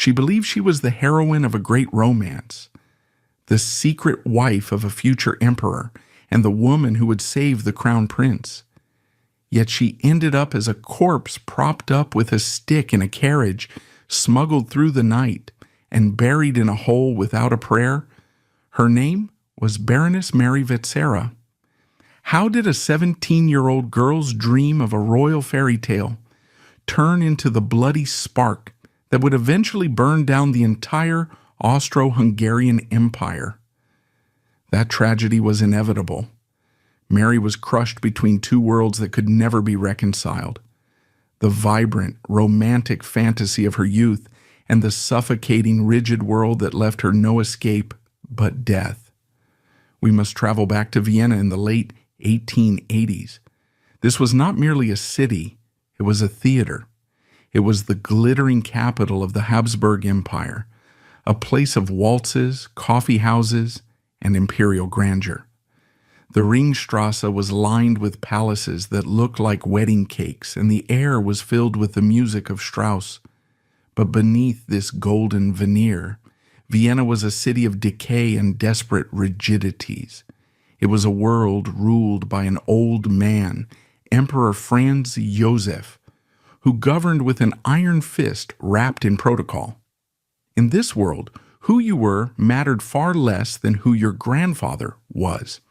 She believed she was the heroine of a great romance, the secret wife of a future emperor, and the woman who would save the crown prince. Yet she ended up as a corpse propped up with a stick in a carriage, smuggled through the night, and buried in a hole without a prayer. Her name was Baroness Mary Vetsera. How did a 17-year-old girl's dream of a royal fairy tale turn into the bloody spark that would eventually burn down the entire Austro-Hungarian Empire? That tragedy was inevitable. Mary was crushed between two worlds that could never be reconciled: the vibrant, romantic fantasy of her youth and the suffocating, rigid world that left her no escape but death. We must travel back to Vienna in the late 1880s. This was not merely a city, it was a theater. It was the glittering capital of the Habsburg Empire, a place of waltzes, coffee houses, and imperial grandeur. The Ringstrasse was lined with palaces that looked like wedding cakes, and the air was filled with the music of Strauss. But beneath this golden veneer, Vienna was a city of decay and desperate rigidities. It was a world ruled by an old man, Emperor Franz Joseph, who governed with an iron fist wrapped in protocol. In this world, who you were mattered far less than who your grandfather was.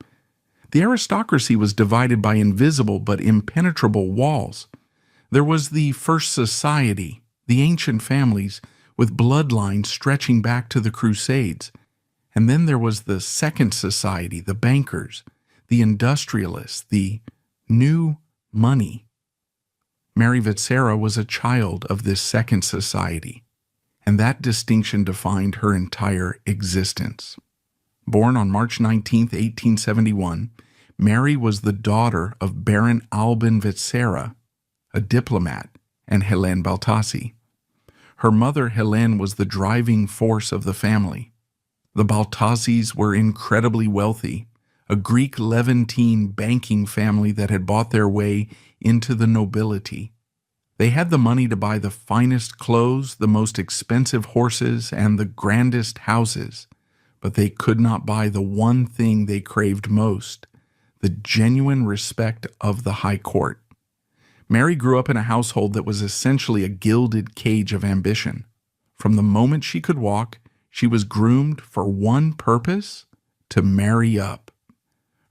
The aristocracy was divided by invisible but impenetrable walls. There was the First Society, the ancient families with bloodlines stretching back to the Crusades. And then there was the Second Society, the bankers, the industrialists, the new money. Mary Vetsera was a child of this Second Society, and that distinction defined her entire existence. Born on March 19, 1871, Mary was the daughter of Baron Albin Vetsera, a diplomat, and Helene Baltasi. Her mother, Helene, was the driving force of the family. The Baltasis were incredibly wealthy, a Greek Levantine banking family that had bought their way into the nobility. They had the money to buy the finest clothes, the most expensive horses, and the grandest houses, but they could not buy the one thing they craved most: the genuine respect of the high court. Mary grew up in a household that was essentially a gilded cage of ambition. From the moment she could walk, she was groomed for one purpose: to marry up.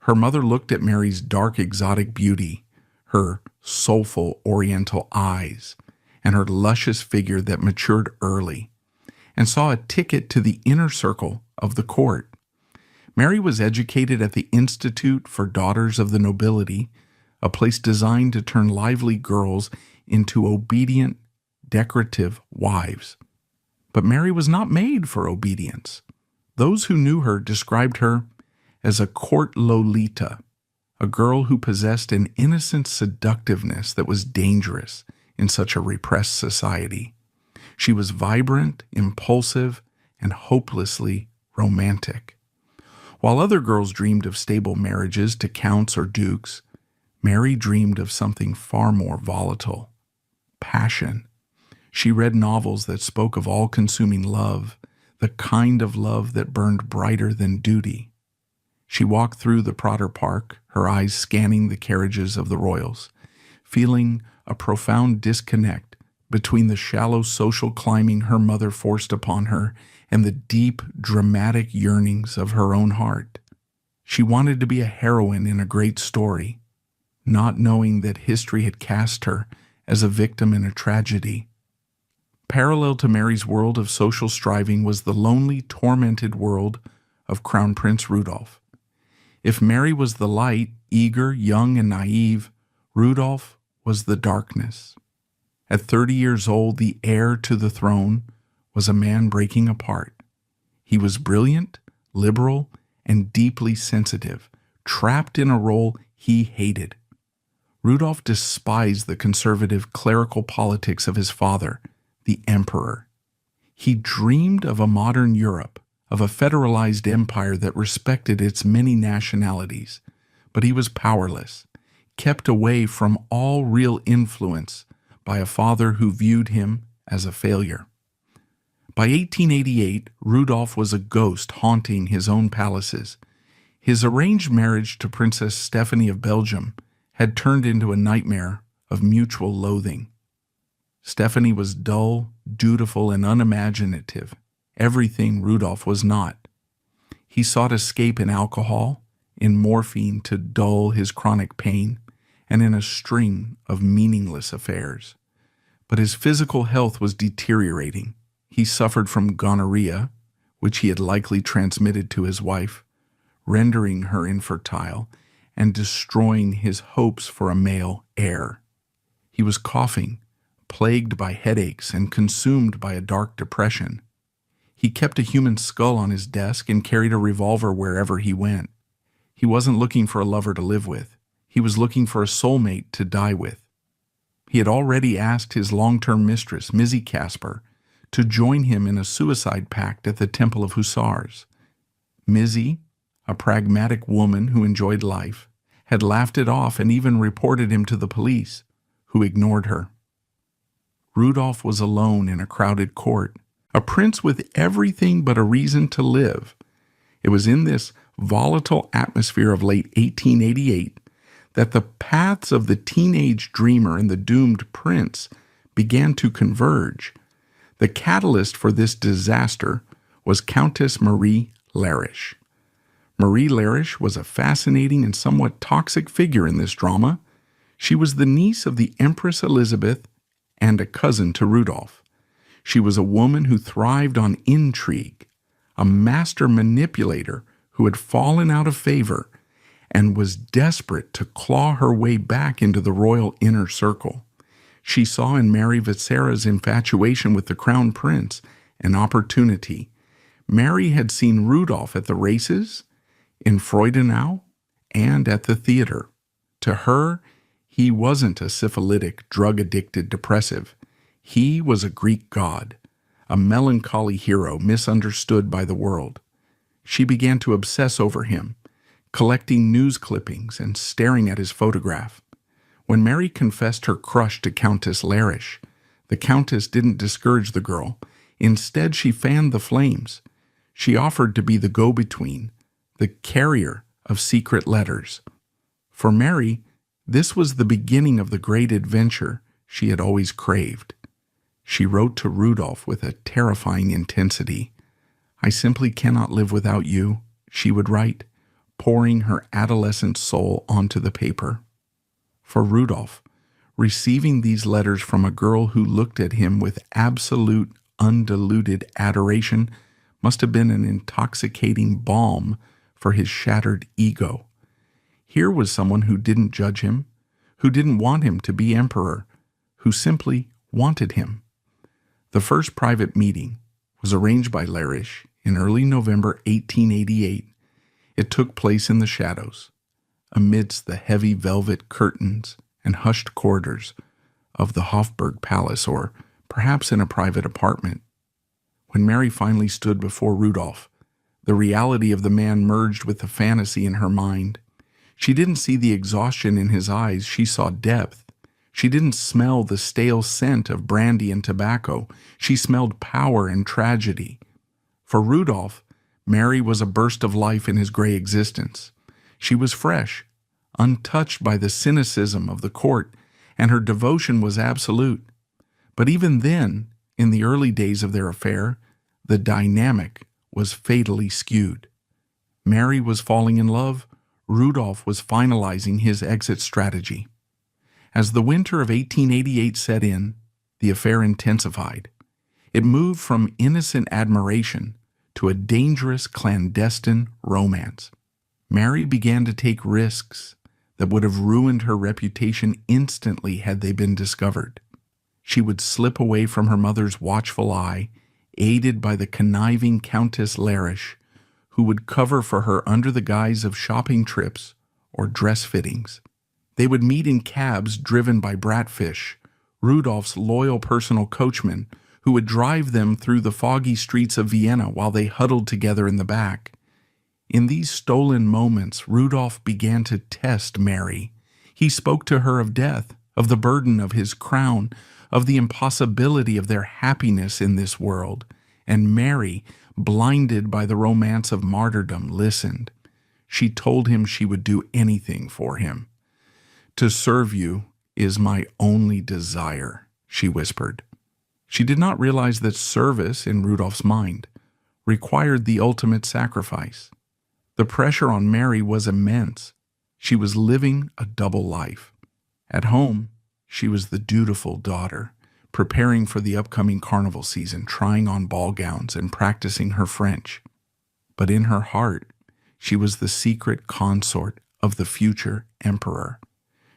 Her mother looked at Mary's dark exotic beauty, her soulful oriental eyes, and her luscious figure that matured early, and saw a ticket to the inner circle of the court. Mary was educated at the Institute for Daughters of the Nobility, a place designed to turn lively girls into obedient, decorative wives. But Mary was not made for obedience. Those who knew her described her as a court Lolita, a girl who possessed an innocent seductiveness that was dangerous in such a repressed society. She was vibrant, impulsive, and hopelessly romantic. While other girls dreamed of stable marriages to counts or dukes, Mary dreamed of something far more volatile: passion. She read novels that spoke of all-consuming love, the kind of love that burned brighter than duty. She walked through the Prater Park, her eyes scanning the carriages of the royals, feeling a profound disconnect between the shallow social climbing her mother forced upon her and the deep, dramatic yearnings of her own heart. She wanted to be a heroine in a great story, not knowing that history had cast her as a victim in a tragedy. Parallel to Mary's world of social striving was the lonely, tormented world of Crown Prince Rudolf. If Mary was the light, eager, young, and naive, Rudolf was the darkness. At 30 years old, the heir to the throne was a man breaking apart. He was brilliant, liberal, and deeply sensitive, trapped in a role he hated. Rudolf despised the conservative clerical politics of his father, the emperor. He dreamed of a modern Europe, of a federalized empire that respected its many nationalities, but he was powerless, kept away from all real influence by a father who viewed him as a failure. By 1888, Rudolf was a ghost haunting his own palaces. His arranged marriage to Princess Stephanie of Belgium had turned into a nightmare of mutual loathing. Stephanie was dull, dutiful, and unimaginative, everything Rudolf was not. He sought escape in alcohol, in morphine to dull his chronic pain, and in a string of meaningless affairs. But his physical health was deteriorating. He suffered from gonorrhea, which he had likely transmitted to his wife, rendering her infertile and destroying his hopes for a male heir. He was coughing, plagued by headaches and consumed by a dark depression. He kept a human skull on his desk and carried a revolver wherever he went. He wasn't looking for a lover to live with. He was looking for a soulmate to die with. He had already asked his long-term mistress, Mizzy Casper, to join him in a suicide pact at the Temple of Hussars. Mizzy, a pragmatic woman who enjoyed life, had laughed it off and even reported him to the police, who ignored her. Rudolf was alone in a crowded court, a prince with everything but a reason to live. It was in this volatile atmosphere of late 1888 that the paths of the teenage dreamer and the doomed prince began to converge. The catalyst for this disaster was Countess Marie Larisch. Marie Larisch was a fascinating and somewhat toxic figure in this drama. She was the niece of the Empress Elizabeth and a cousin to Rudolf. She was a woman who thrived on intrigue, a master manipulator who had fallen out of favor and was desperate to claw her way back into the royal inner circle. She saw in Mary Vetsera's infatuation with the crown prince an opportunity. Mary had seen Rudolf at the races, in Freudenau, and at the theater. To her, he wasn't a syphilitic, drug-addicted depressive. He was a Greek god, a melancholy hero misunderstood by the world. She began to obsess over him, collecting news clippings and staring at his photograph. When Mary confessed her crush to Countess Larisch, the Countess didn't discourage the girl. Instead, she fanned the flames. She offered to be the go-between, the carrier of secret letters. For Mary, this was the beginning of the great adventure she had always craved. She wrote to Rudolf with a terrifying intensity. "I simply cannot live without you," she would write, pouring her adolescent soul onto the paper. For Rudolf, receiving these letters from a girl who looked at him with absolute, undiluted adoration must have been an intoxicating balm for his shattered ego. Here was someone who didn't judge him, who didn't want him to be emperor, who simply wanted him. The first private meeting was arranged by Larisch in early November 1888. It took place in the shadows, amidst the heavy velvet curtains and hushed corridors of the Habsburg Palace, or perhaps in a private apartment. When Mary finally stood before Rudolf, the reality of the man merged with the fantasy in her mind. She didn't see the exhaustion in his eyes, she saw depth. She didn't smell the stale scent of brandy and tobacco. She smelled power and tragedy. For Rudolf, Mary was a burst of life in his gray existence. She was fresh, untouched by the cynicism of the court, and her devotion was absolute. But even then, in the early days of their affair, the dynamic was fatally skewed. Mary was falling in love. Rudolf was finalizing his exit strategy. As the winter of 1888 set in, the affair intensified. It moved from innocent admiration to a dangerous clandestine romance. Mary began to take risks that would have ruined her reputation instantly had they been discovered. She would slip away from her mother's watchful eye, aided by the conniving Countess Larisch, who would cover for her under the guise of shopping trips or dress fittings. They would meet in cabs driven by Bratfish, Rudolf's loyal personal coachman, who would drive them through the foggy streets of Vienna while they huddled together in the back. In these stolen moments, Rudolf began to test Mary. He spoke to her of death, of the burden of his crown, of the impossibility of their happiness in this world, And Mary, blinded by the romance of martyrdom, listened. She told him she would do anything for him. "To serve you is my only desire," she whispered. She did not realize that service, in Rudolf's mind, required the ultimate sacrifice. The pressure on Mary was immense. She was living a double life. At home, she was the dutiful daughter, preparing for the upcoming carnival season, trying on ball gowns and practicing her French. But in her heart, she was the secret consort of the future emperor.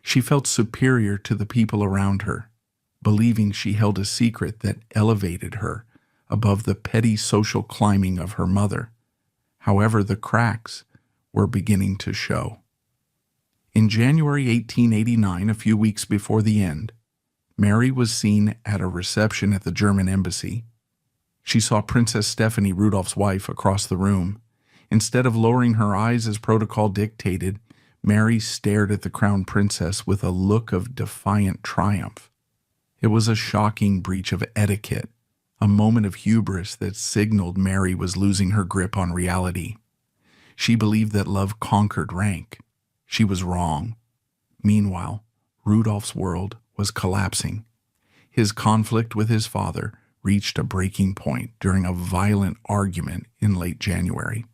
She felt superior to the people around her, believing she held a secret that elevated her above the petty social climbing of her mother. However, the cracks were beginning to show. In January 1889, a few weeks before the end, Mary was seen at a reception at the German embassy. She saw Princess Stephanie, Rudolf's wife, across the room. Instead of lowering her eyes as protocol dictated, Mary stared at the crown princess with a look of defiant triumph. It was a shocking breach of etiquette, a moment of hubris that signaled Mary was losing her grip on reality. She believed that love conquered rank. She was wrong. Meanwhile, Rudolf's world was collapsing. His conflict with his father reached a breaking point during a violent argument in late January.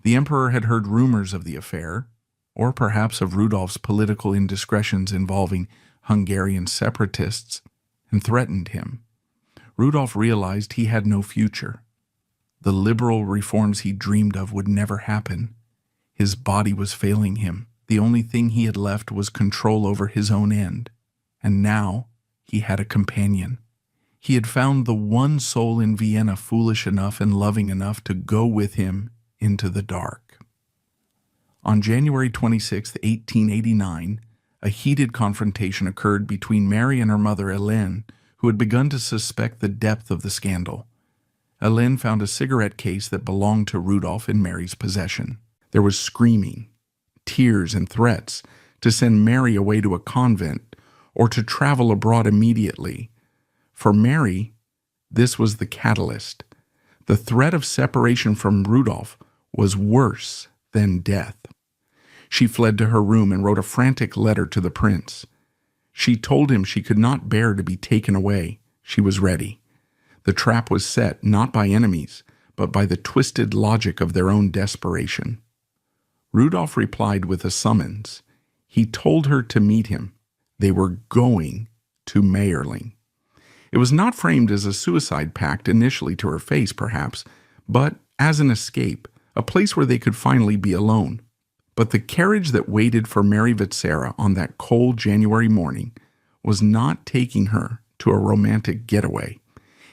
The emperor had heard rumors of the affair, or perhaps of Rudolf's political indiscretions involving Hungarian separatists, and threatened him. Rudolf realized he had no future. The liberal reforms he dreamed of would never happen. His body was failing him. The only thing he had left was control over his own end. And now he had a companion. He had found the one soul in Vienna foolish enough and loving enough to go with him into the dark. On January 26, 1889, a heated confrontation occurred between Mary and her mother, Hélène, who had begun to suspect the depth of the scandal. Hélène found a cigarette case that belonged to Rudolf in Mary's possession. There was screaming, tears, and threats to send Mary away to a convent or to travel abroad immediately. For Mary, this was the catalyst. The threat of separation from Rudolf was worse than death. She fled to her room and wrote a frantic letter to the prince. She told him she could not bear to be taken away. She was ready. The trap was set not by enemies, but by the twisted logic of their own desperation. Rudolf replied with a summons. He told her to meet him. They were going to Mayerling. It was not framed as a suicide pact initially to her face, perhaps, but as an escape, a place where they could finally be alone. But the carriage that waited for Mary Vetsera on that cold January morning was not taking her to a romantic getaway.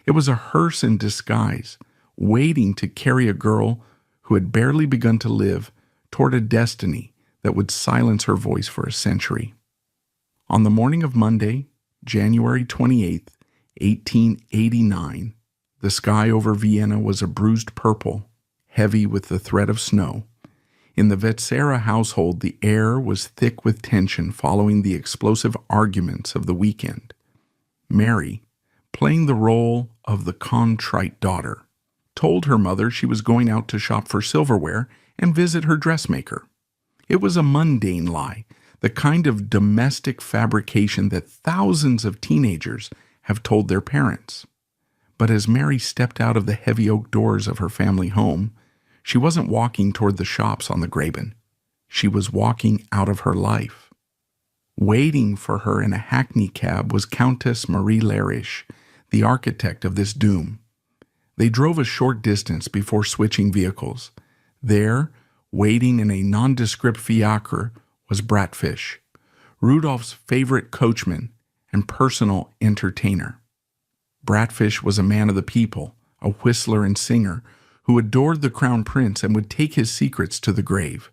It was a hearse in disguise, waiting to carry a girl who had barely begun to live toward a destiny that would silence her voice for a century. On the morning of Monday, January 28, 1889, the sky over Vienna was a bruised purple, heavy with the threat of snow. In the Vetsera household, the air was thick with tension following the explosive arguments of the weekend. Mary, playing the role of the contrite daughter, told her mother she was going out to shop for silverware and visit her dressmaker. It was a mundane lie, the kind of domestic fabrication that thousands of teenagers have told their parents. But as Mary stepped out of the heavy oak doors of her family home, she wasn't walking toward the shops on the Graben. She was walking out of her life. Waiting for her in a hackney cab was Countess Marie Lerisch, the architect of this doom. They drove a short distance before switching vehicles. There, waiting in a nondescript fiacre, was Bratfish, Rudolf's favorite coachman and personal entertainer. Bratfish was a man of the people, a whistler and singer, who adored the crown prince and would take his secrets to the grave.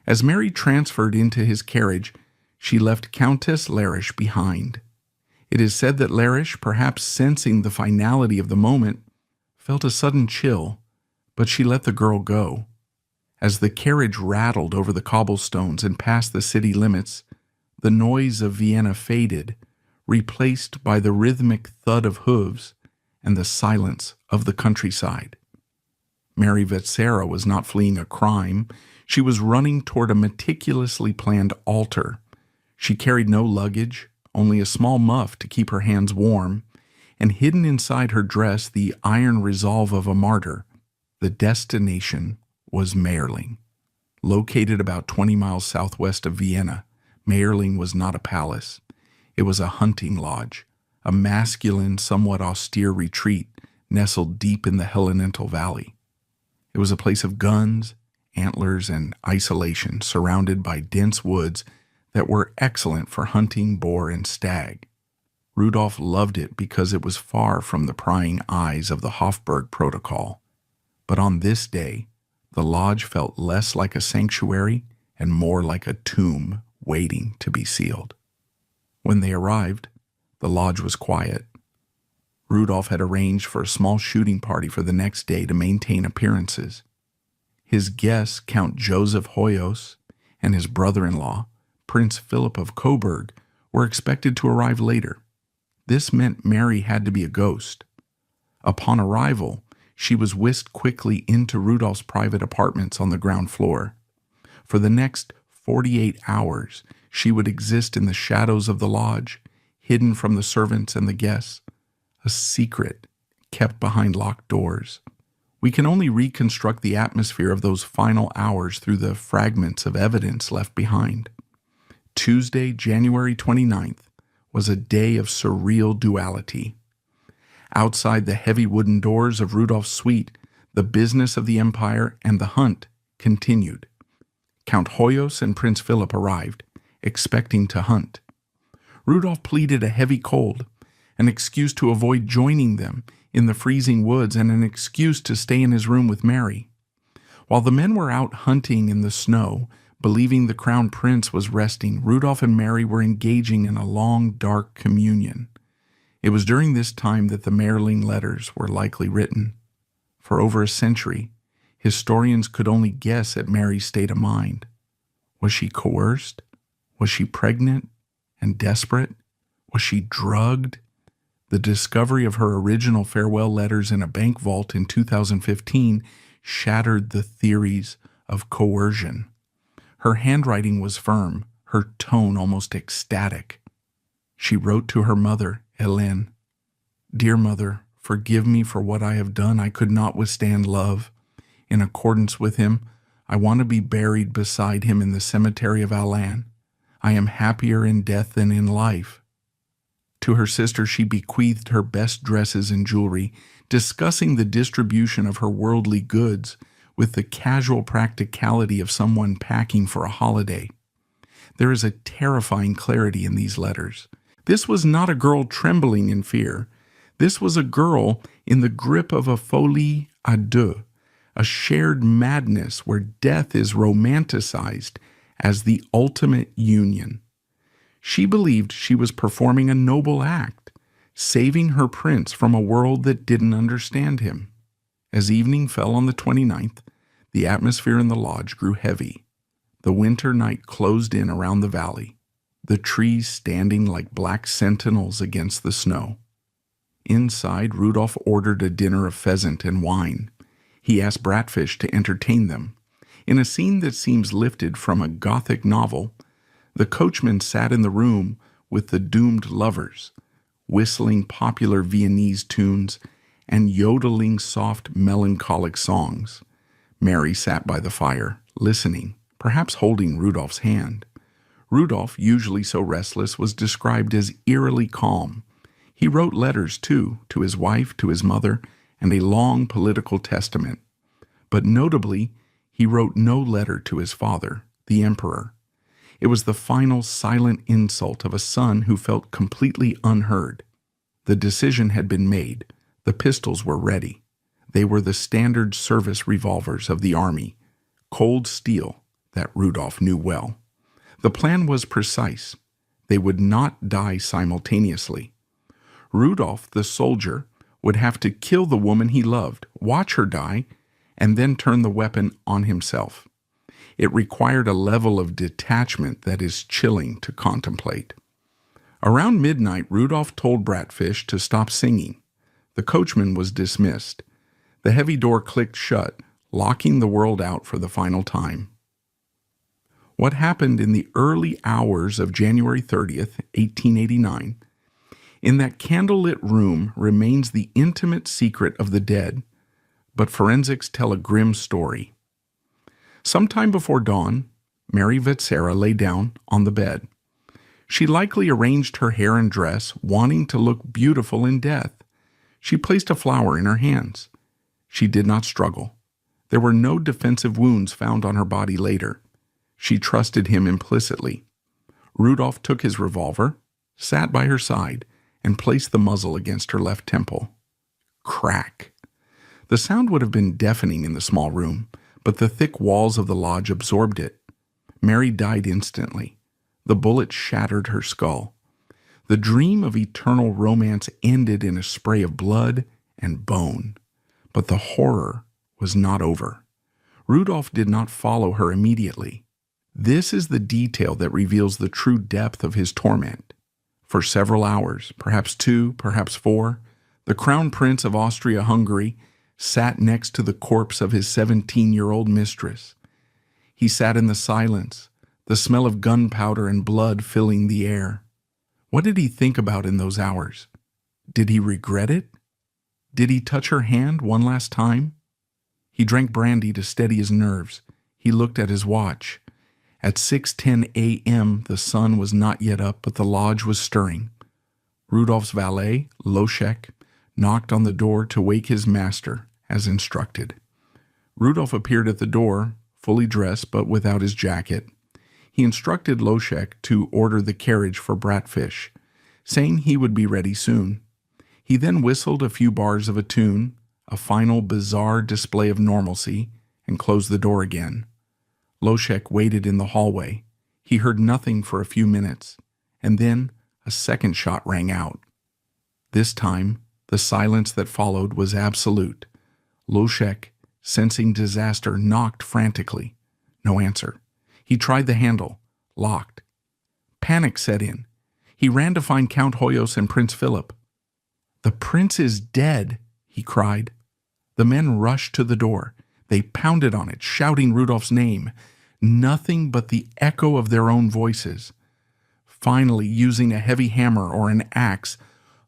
As Mary transferred into his carriage, she left Countess Lerisch behind. It is said that Lerisch, perhaps sensing the finality of the moment, felt a sudden chill, but she let the girl go. As the carriage rattled over the cobblestones and past the city limits, the noise of Vienna faded, replaced by the rhythmic thud of hooves and the silence of the countryside. Mary Vetsera was not fleeing a crime. She was running toward a meticulously planned altar. She carried no luggage, only a small muff to keep her hands warm, and hidden inside her dress the iron resolve of a martyr. The destination was Mayerling. Located about 20 miles southwest of Vienna, Mayerling was not a palace. It was a hunting lodge, a masculine, somewhat austere retreat nestled deep in the Hellenental Valley. It was a place of guns, antlers, and isolation, surrounded by dense woods that were excellent for hunting boar and stag. Rudolf loved it because it was far from the prying eyes of the Habsburg protocol. But on this day, the lodge felt less like a sanctuary and more like a tomb waiting to be sealed. When they arrived, the lodge was quiet. Rudolf had arranged for a small shooting party for the next day to maintain appearances. His guests, Count Joseph Hoyos and his brother-in-law, Prince Philip of Coburg, were expected to arrive later. This meant Mary had to be a ghost. Upon arrival, she was whisked quickly into Rudolf's private apartments on the ground floor. For the next 48 hours, she would exist in the shadows of the lodge, hidden from the servants and the guests, a secret kept behind locked doors. We can only reconstruct the atmosphere of those final hours through the fragments of evidence left behind. Tuesday, January 29th, was a day of surreal duality. Outside the heavy wooden doors of Rudolf's suite, the business of the empire and the hunt continued. Count Hoyos and Prince Philip arrived, expecting to hunt. Rudolf pleaded a heavy cold, an excuse to avoid joining them in the freezing woods, and an excuse to stay in his room with Mary. While the men were out hunting in the snow, believing the crown prince was resting, Rudolf and Mary were engaging in a long, dark communion. It was during this time that the Mayerling letters were likely written. For over a century, historians could only guess at Mary's state of mind. Was she coerced? Was she pregnant and desperate? Was she drugged? The discovery of her original farewell letters in a bank vault in 2015 shattered the theories of coercion. Her handwriting was firm, her tone almost ecstatic. She wrote to her mother, Hélène, "Dear mother, forgive me for what I have done. I could not withstand love. In accordance with him, I want to be buried beside him in the cemetery of Alain. I am happier in death than in life." To her sister, she bequeathed her best dresses and jewelry, discussing the distribution of her worldly goods with the casual practicality of someone packing for a holiday. There is a terrifying clarity in these letters. This was not a girl trembling in fear. This was a girl in the grip of a folie à deux, a shared madness where death is romanticized as the ultimate union. She believed she was performing a noble act, saving her prince from a world that didn't understand him. As evening fell on the 29th, the atmosphere in the lodge grew heavy. The winter night closed in around the valley, the trees standing like black sentinels against the snow. Inside, Rudolf ordered a dinner of pheasant and wine. He asked Bratfish to entertain them. In a scene that seems lifted from a Gothic novel, the coachman sat in the room with the doomed lovers, whistling popular Viennese tunes and yodeling soft, melancholic songs. Mary sat by the fire, listening, perhaps holding Rudolf's hand. Rudolf, usually so restless, was described as eerily calm. He wrote letters, too, to his wife, to his mother, and a long political testament. But notably, he wrote no letter to his father, the emperor. It was the final silent insult of a son who felt completely unheard. The decision had been made. The pistols were ready. They were the standard service revolvers of the army, cold steel that Rudolf knew well. The plan was precise. They would not die simultaneously. Rudolf, the soldier, would have to kill the woman he loved, watch her die, and then turn the weapon on himself. It required a level of detachment that is chilling to contemplate. Around midnight, Rudolf told Bratfish to stop singing. The coachman was dismissed. The heavy door clicked shut, locking the world out for the final time. What happened in the early hours of January 30th, 1889, in that candlelit room remains the intimate secret of the dead, but forensics tell a grim story. Sometime before dawn, Mary Vetsera lay down on the bed. She likely arranged her hair and dress, wanting to look beautiful in death. She placed a flower in her hands. She did not struggle. There were no defensive wounds found on her body later. She trusted him implicitly. Rudolf took his revolver, sat by her side, and placed the muzzle against her left temple. Crack. The sound would have been deafening in the small room, but the thick walls of the lodge absorbed it. Mary died instantly. The bullet shattered her skull. The dream of eternal romance ended in a spray of blood and bone. But the horror was not over. Rudolf did not follow her immediately. This is the detail that reveals the true depth of his torment. For several hours, perhaps 2, perhaps 4, the Crown Prince of Austria-Hungary sat next to the corpse of his 17-year-old mistress. He sat in the silence, the smell of gunpowder and blood filling the air. What did he think about in those hours? Did he regret it? Did he touch her hand one last time? He drank brandy to steady his nerves. He looked at his watch. At 6:10 a.m., the sun was not yet up, but the lodge was stirring. Rudolf's valet, Loschek, knocked on the door to wake his master, as instructed. Rudolf appeared at the door, fully dressed but without his jacket. He instructed Loschek to order the carriage for Bratfish, saying he would be ready soon. He then whistled a few bars of a tune, a final bizarre display of normalcy, and closed the door again. Loschek waited in the hallway. He heard nothing for a few minutes, and then a second shot rang out. This time, the silence that followed was absolute. Loschek, sensing disaster, knocked frantically. No answer. He tried the handle. Locked. Panic set in. He ran to find Count Hoyos and Prince Philip. "The prince is dead," he cried. The men rushed to the door. They pounded on it, shouting Rudolf's name. Nothing but the echo of their own voices. Finally, using a heavy hammer or an axe,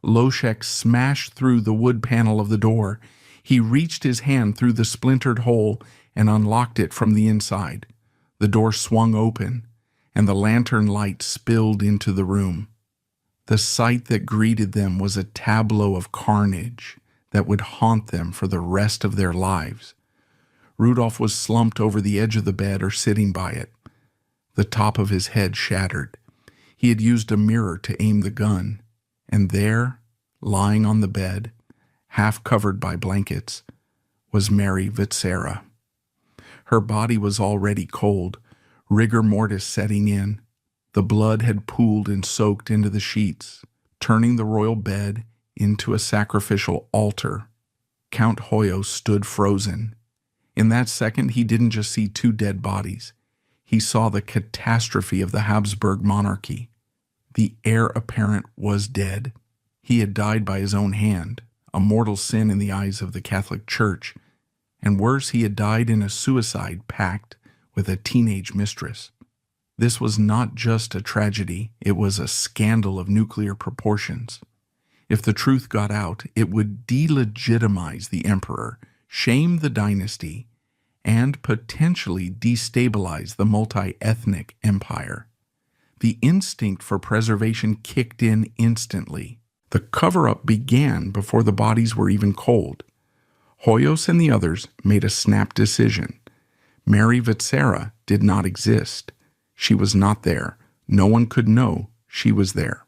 Loschek smashed through the wood panel of the door. He reached his hand through the splintered hole and unlocked it from the inside. The door swung open, and the lantern light spilled into the room. The sight that greeted them was a tableau of carnage that would haunt them for the rest of their lives. Rudolf was slumped over the edge of the bed or sitting by it. The top of his head shattered. He had used a mirror to aim the gun, and there, lying on the bed, half covered by blankets, was Mary Vetsera. Her body was already cold, rigor mortis setting in. The blood had pooled and soaked into the sheets, turning the royal bed into a sacrificial altar. Count Hoyos stood frozen. In that second, he didn't just see 2 dead bodies. He saw the catastrophe of the Habsburg monarchy. The heir apparent was dead. He had died by his own hand, a mortal sin in the eyes of the Catholic Church. And worse, he had died in a suicide pact with a teenage mistress. This was not just a tragedy, it was a scandal of nuclear proportions. If the truth got out, it would delegitimize the emperor, shame the dynasty, and potentially destabilize the multi-ethnic empire. The instinct for preservation kicked in instantly. The cover-up began before the bodies were even cold. Hoyos and the others made a snap decision. Mary Vetsera did not exist. She was not there. No one could know she was there.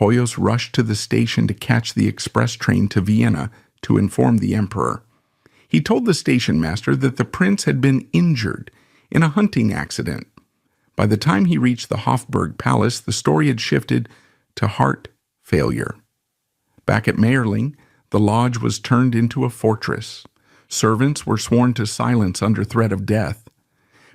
Hoyos rushed to the station to catch the express train to Vienna to inform the emperor. He told the station master that the prince had been injured in a hunting accident. By the time he reached the Hofburg Palace, the story had shifted to heart failure. Back at Mayerling, the lodge was turned into a fortress. Servants were sworn to silence under threat of death.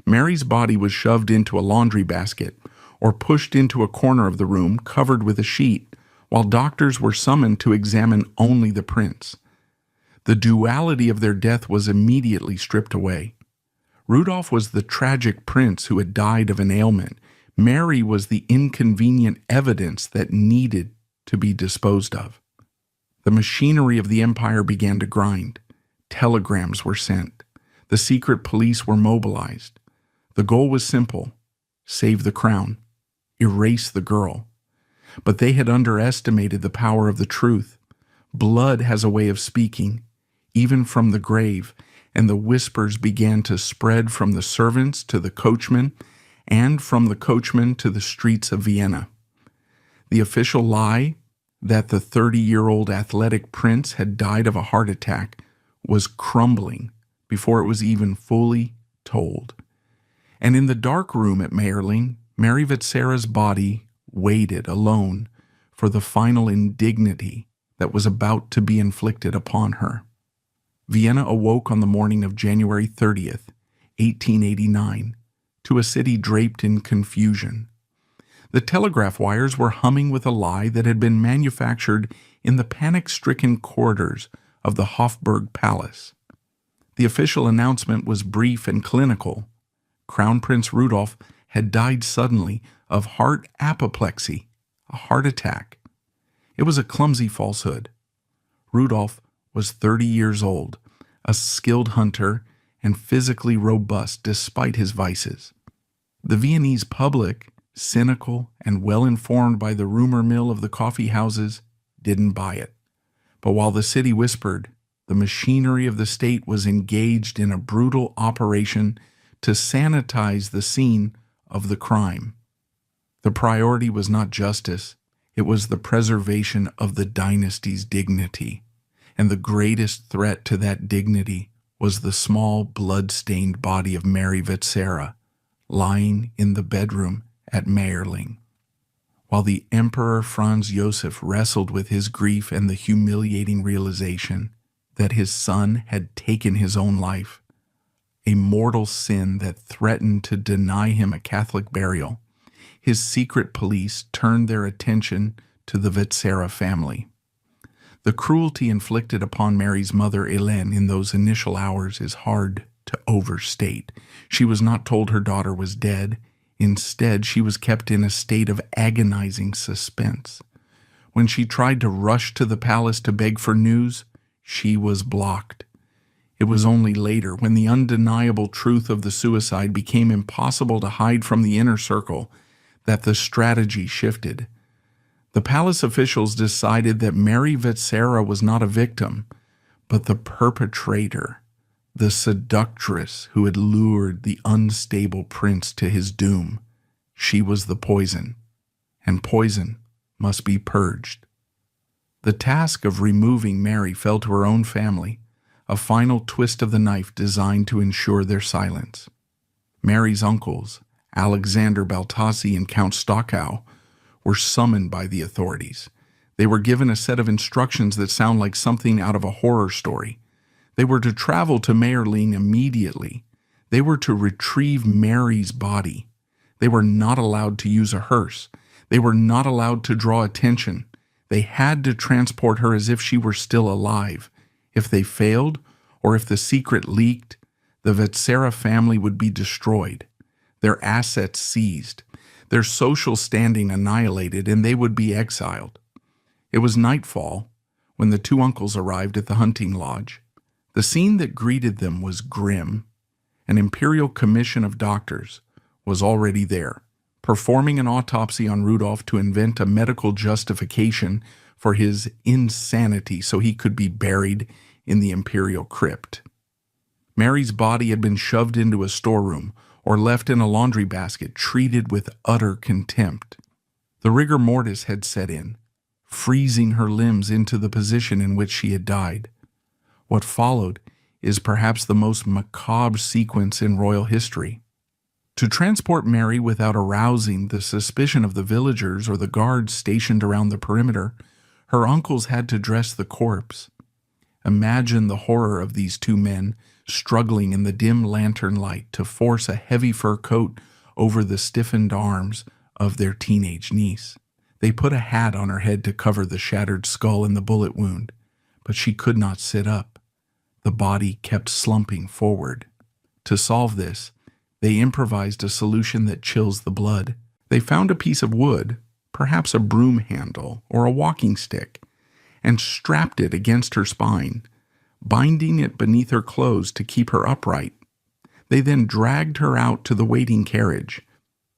Mary's body was shoved into a laundry basket or pushed into a corner of the room covered with a sheet, while doctors were summoned to examine only the prince. The duality of their death was immediately stripped away. Rudolf was the tragic prince who had died of an ailment. Mary was the inconvenient evidence that needed to be disposed of. The machinery of the empire began to grind. Telegrams were sent. The secret police were mobilized. The goal was simple: save the crown, erase the girl. But they had underestimated the power of the truth. Blood has a way of speaking, even from the grave, and the whispers began to spread from the servants to the coachmen, and from the coachmen to the streets of Vienna. The official lie that the 30-year-old athletic prince had died of a heart attack was crumbling before it was even fully told. And in the dark room at Mayerling, Mary Vetsera's body waited alone for the final indignity that was about to be inflicted upon her. Vienna awoke on the morning of January 30th, 1889, to a city draped in confusion. The telegraph wires were humming with a lie that had been manufactured in the panic-stricken corridors of the Habsburg palace. The official announcement was brief and clinical. Crown Prince Rudolf had died suddenly of heart apoplexy, a heart attack. It was a clumsy falsehood. Rudolf was 30 years old, a skilled hunter, and physically robust despite his vices. The Viennese public, cynical and well-informed by the rumor mill of the coffee houses, didn't buy it. But while the city whispered, the machinery of the state was engaged in a brutal operation to sanitize the scene of the crime. The priority was not justice, it was the preservation of the dynasty's dignity. And the greatest threat to that dignity was the small, blood-stained body of Mary Vetsera, lying in the bedroom at Mayerling. While the Emperor Franz Joseph wrestled with his grief and the humiliating realization that his son had taken his own life, a mortal sin that threatened to deny him a Catholic burial, his secret police turned their attention to the Vetsera family. The cruelty inflicted upon Mary's mother, Hélène, in those initial hours is hard to overstate. She was not told her daughter was dead. Instead, she was kept in a state of agonizing suspense. When she tried to rush to the palace to beg for news, she was blocked. It was only later, when the undeniable truth of the suicide became impossible to hide from the inner circle, that the strategy shifted. The palace officials decided that Mary Vetsera was not a victim, but the perpetrator, the seductress who had lured the unstable prince to his doom. She was the poison, and poison must be purged. The task of removing Mary fell to her own family, a final twist of the knife designed to ensure their silence. Mary's uncles, Alexander Baltazzi and Count Stokow, were summoned by the authorities. They were given a set of instructions that sound like something out of a horror story. They were to travel to Mayerling immediately. They were to retrieve Mary's body. They were not allowed to use a hearse. They were not allowed to draw attention. They had to transport her as if she were still alive. If they failed, or if the secret leaked, the Vetsera family would be destroyed, their assets seized, their social standing annihilated, and they would be exiled. It was nightfall when the two uncles arrived at the hunting lodge. The scene that greeted them was grim. An imperial commission of doctors was already there, performing an autopsy on Rudolf to invent a medical justification for his insanity so he could be buried in the imperial crypt. Mary's body had been shoved into a storeroom or left in a laundry basket, treated with utter contempt. The rigor mortis had set in, freezing her limbs into the position in which she had died. What followed is perhaps the most macabre sequence in royal history. To transport Mary without arousing the suspicion of the villagers or the guards stationed around the perimeter, her uncles had to dress the corpse. Imagine the horror of these two men struggling in the dim lantern light to force a heavy fur coat over the stiffened arms of their teenage niece. They put a hat on her head to cover the shattered skull and the bullet wound, but she could not sit up. The body kept slumping forward. To solve this, they improvised a solution that chills the blood. They found a piece of wood, perhaps a broom handle or a walking stick, and strapped it against her spine, binding it beneath her clothes to keep her upright. They then dragged her out to the waiting carriage.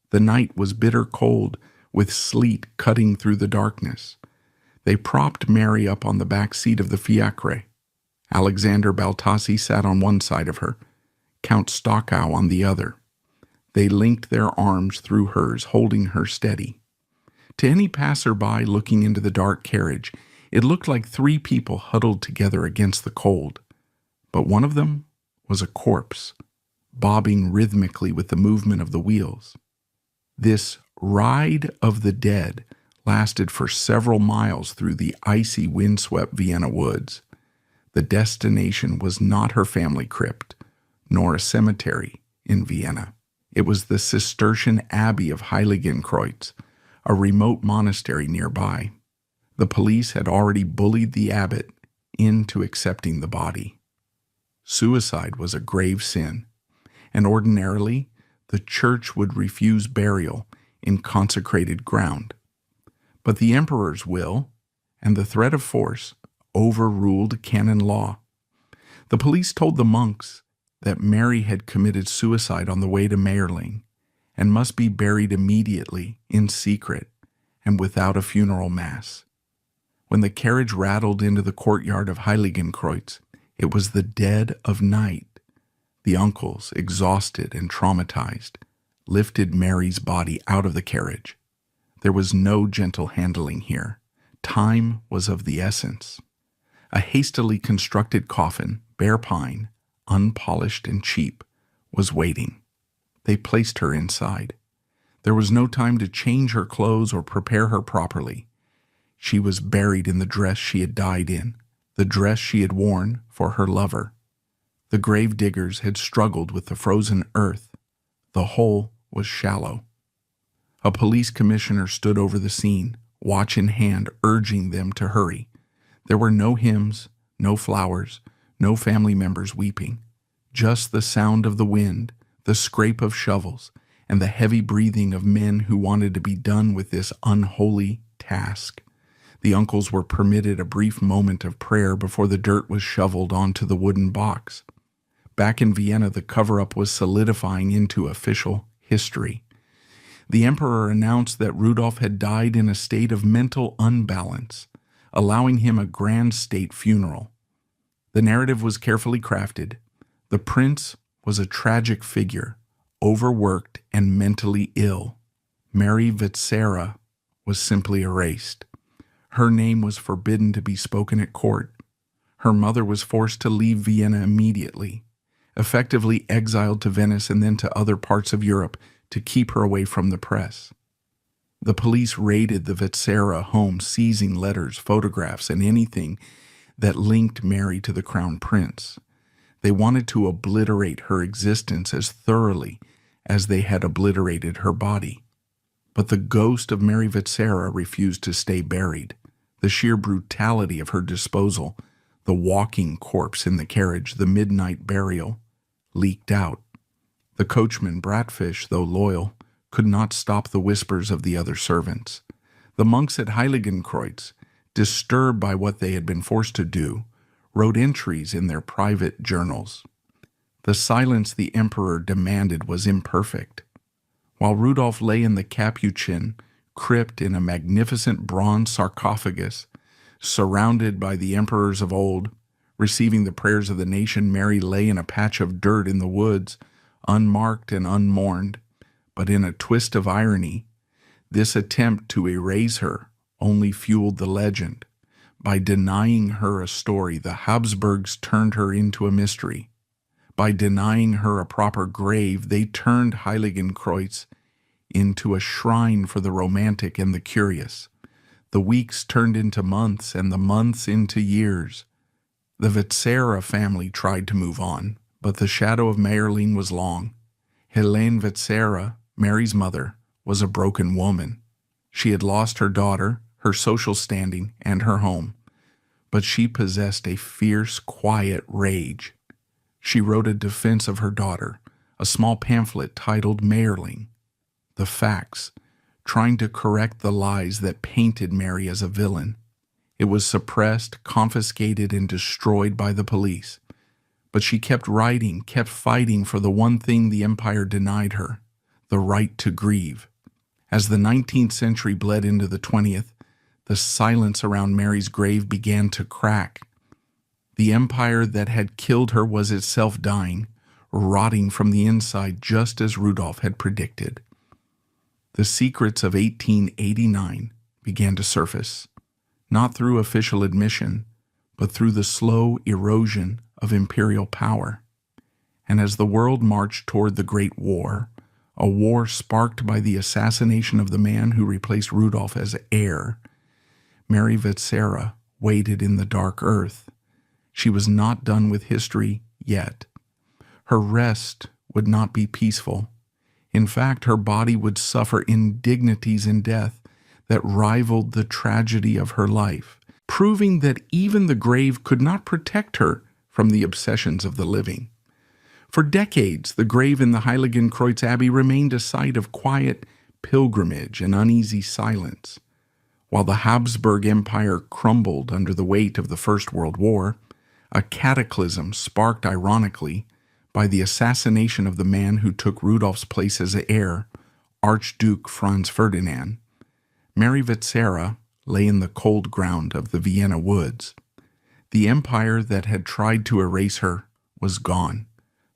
The night was bitter cold, with sleet cutting through the darkness. They propped Mary up on the back seat of the fiacre. Alexander Baltassi sat on one side of her, Count Stokow on the other. They linked their arms through hers, holding her steady. To any passer-by looking into the dark carriage, it looked like three people huddled together against the cold. But one of them was a corpse, bobbing rhythmically with the movement of the wheels. This ride of the dead lasted for several miles through the icy, windswept Vienna woods. The destination was not her family crypt, nor a cemetery in Vienna. It was the Cistercian Abbey of Heiligenkreuz, a remote monastery nearby. The police had already bullied the abbot into accepting the body. Suicide was a grave sin, and ordinarily the church would refuse burial in consecrated ground. But the emperor's will and the threat of force overruled canon law. The police told the monks that Mary had committed suicide on the way to Mayerling and must be buried immediately in secret and without a funeral mass. When the carriage rattled into the courtyard of Heiligenkreuz, it was the dead of night. The uncles, exhausted and traumatized, lifted Mary's body out of the carriage. There was no gentle handling here. Time was of the essence. A hastily constructed coffin, bare pine, unpolished and cheap, was waiting. They placed her inside. There was no time to change her clothes or prepare her properly. She was buried in the dress she had died in, the dress she had worn for her lover. The grave diggers had struggled with the frozen earth. The hole was shallow. A police commissioner stood over the scene, watch in hand, urging them to hurry. There were no hymns, no flowers, no family members weeping. Just the sound of the wind, the scrape of shovels, and the heavy breathing of men who wanted to be done with this unholy task. The uncles were permitted a brief moment of prayer before the dirt was shoveled onto the wooden box. Back in Vienna, the cover-up was solidifying into official history. The emperor announced that Rudolf had died in a state of mental unbalance, allowing him a grand state funeral. The narrative was carefully crafted. The prince was a tragic figure, overworked and mentally ill. Mary Vetsera was simply erased. Her name was forbidden to be spoken at court. Her mother was forced to leave Vienna immediately, effectively exiled to Venice and then to other parts of Europe to keep her away from the press. The police raided the Vetsera home, seizing letters, photographs, and anything that linked Mary to the crown prince. They wanted to obliterate her existence as thoroughly as they had obliterated her body. But the ghost of Mary Vetsera refused to stay buried. The sheer brutality of her disposal, the walking corpse in the carriage, the midnight burial, leaked out. The coachman, Bratfish, though loyal, could not stop the whispers of the other servants. The monks at Heiligenkreuz, disturbed by what they had been forced to do, wrote entries in their private journals. The silence the emperor demanded was imperfect. While Rudolf lay in the Capuchin crypt in a magnificent bronze sarcophagus, surrounded by the emperors of old, receiving the prayers of the nation, Mary lay in a patch of dirt in the woods, unmarked and unmourned. But in a twist of irony, this attempt to erase her only fueled the legend. By denying her a story, the Habsburgs turned her into a mystery. By denying her a proper grave, they turned Heiligenkreuz into a shrine for the romantic and the curious. The weeks turned into months, and the months into years. The Vetsera family tried to move on, but the shadow of Mayerling was long. Helene Vetsera, Mary's mother, was a broken woman. She had lost her daughter, her social standing, and her home, but she possessed a fierce, quiet rage. She wrote a defense of her daughter, a small pamphlet titled Mayerling, The Facts, trying to correct the lies that painted Mary as a villain. It was suppressed, confiscated, and destroyed by the police. But she kept writing, kept fighting for the one thing the empire denied her, the right to grieve. As the 19th century bled into the 20th, the silence around Mary's grave began to crack. The empire that had killed her was itself dying, rotting from the inside just as Rudolf had predicted. The secrets of 1889 began to surface, not through official admission, but through the slow erosion of imperial power. And as the world marched toward the Great War, a war sparked by the assassination of the man who replaced Rudolf as heir, Mary Vetsera waited in the dark earth. She was not done with history yet. Her rest would not be peaceful. In fact, her body would suffer indignities in death that rivaled the tragedy of her life, proving that even the grave could not protect her from the obsessions of the living. For decades, the grave in the Heiligenkreuz Abbey remained a site of quiet pilgrimage and uneasy silence. While the Habsburg Empire crumbled under the weight of the First World War, a cataclysm sparked ironically by the assassination of the man who took Rudolf's place as heir, Archduke Franz Ferdinand, Mary Vetsera lay in the cold ground of the Vienna woods. The empire that had tried to erase her was gone,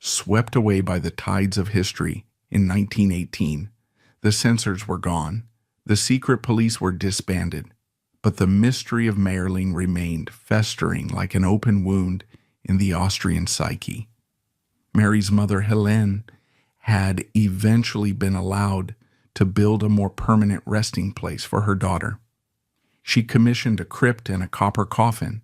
swept away by the tides of history in 1918. The censors were gone. The secret police were disbanded. But the mystery of Mayerling remained festering like an open wound in the Austrian psyche. Mary's mother, Helene, had eventually been allowed to build a more permanent resting place for her daughter. She commissioned a crypt and a copper coffin,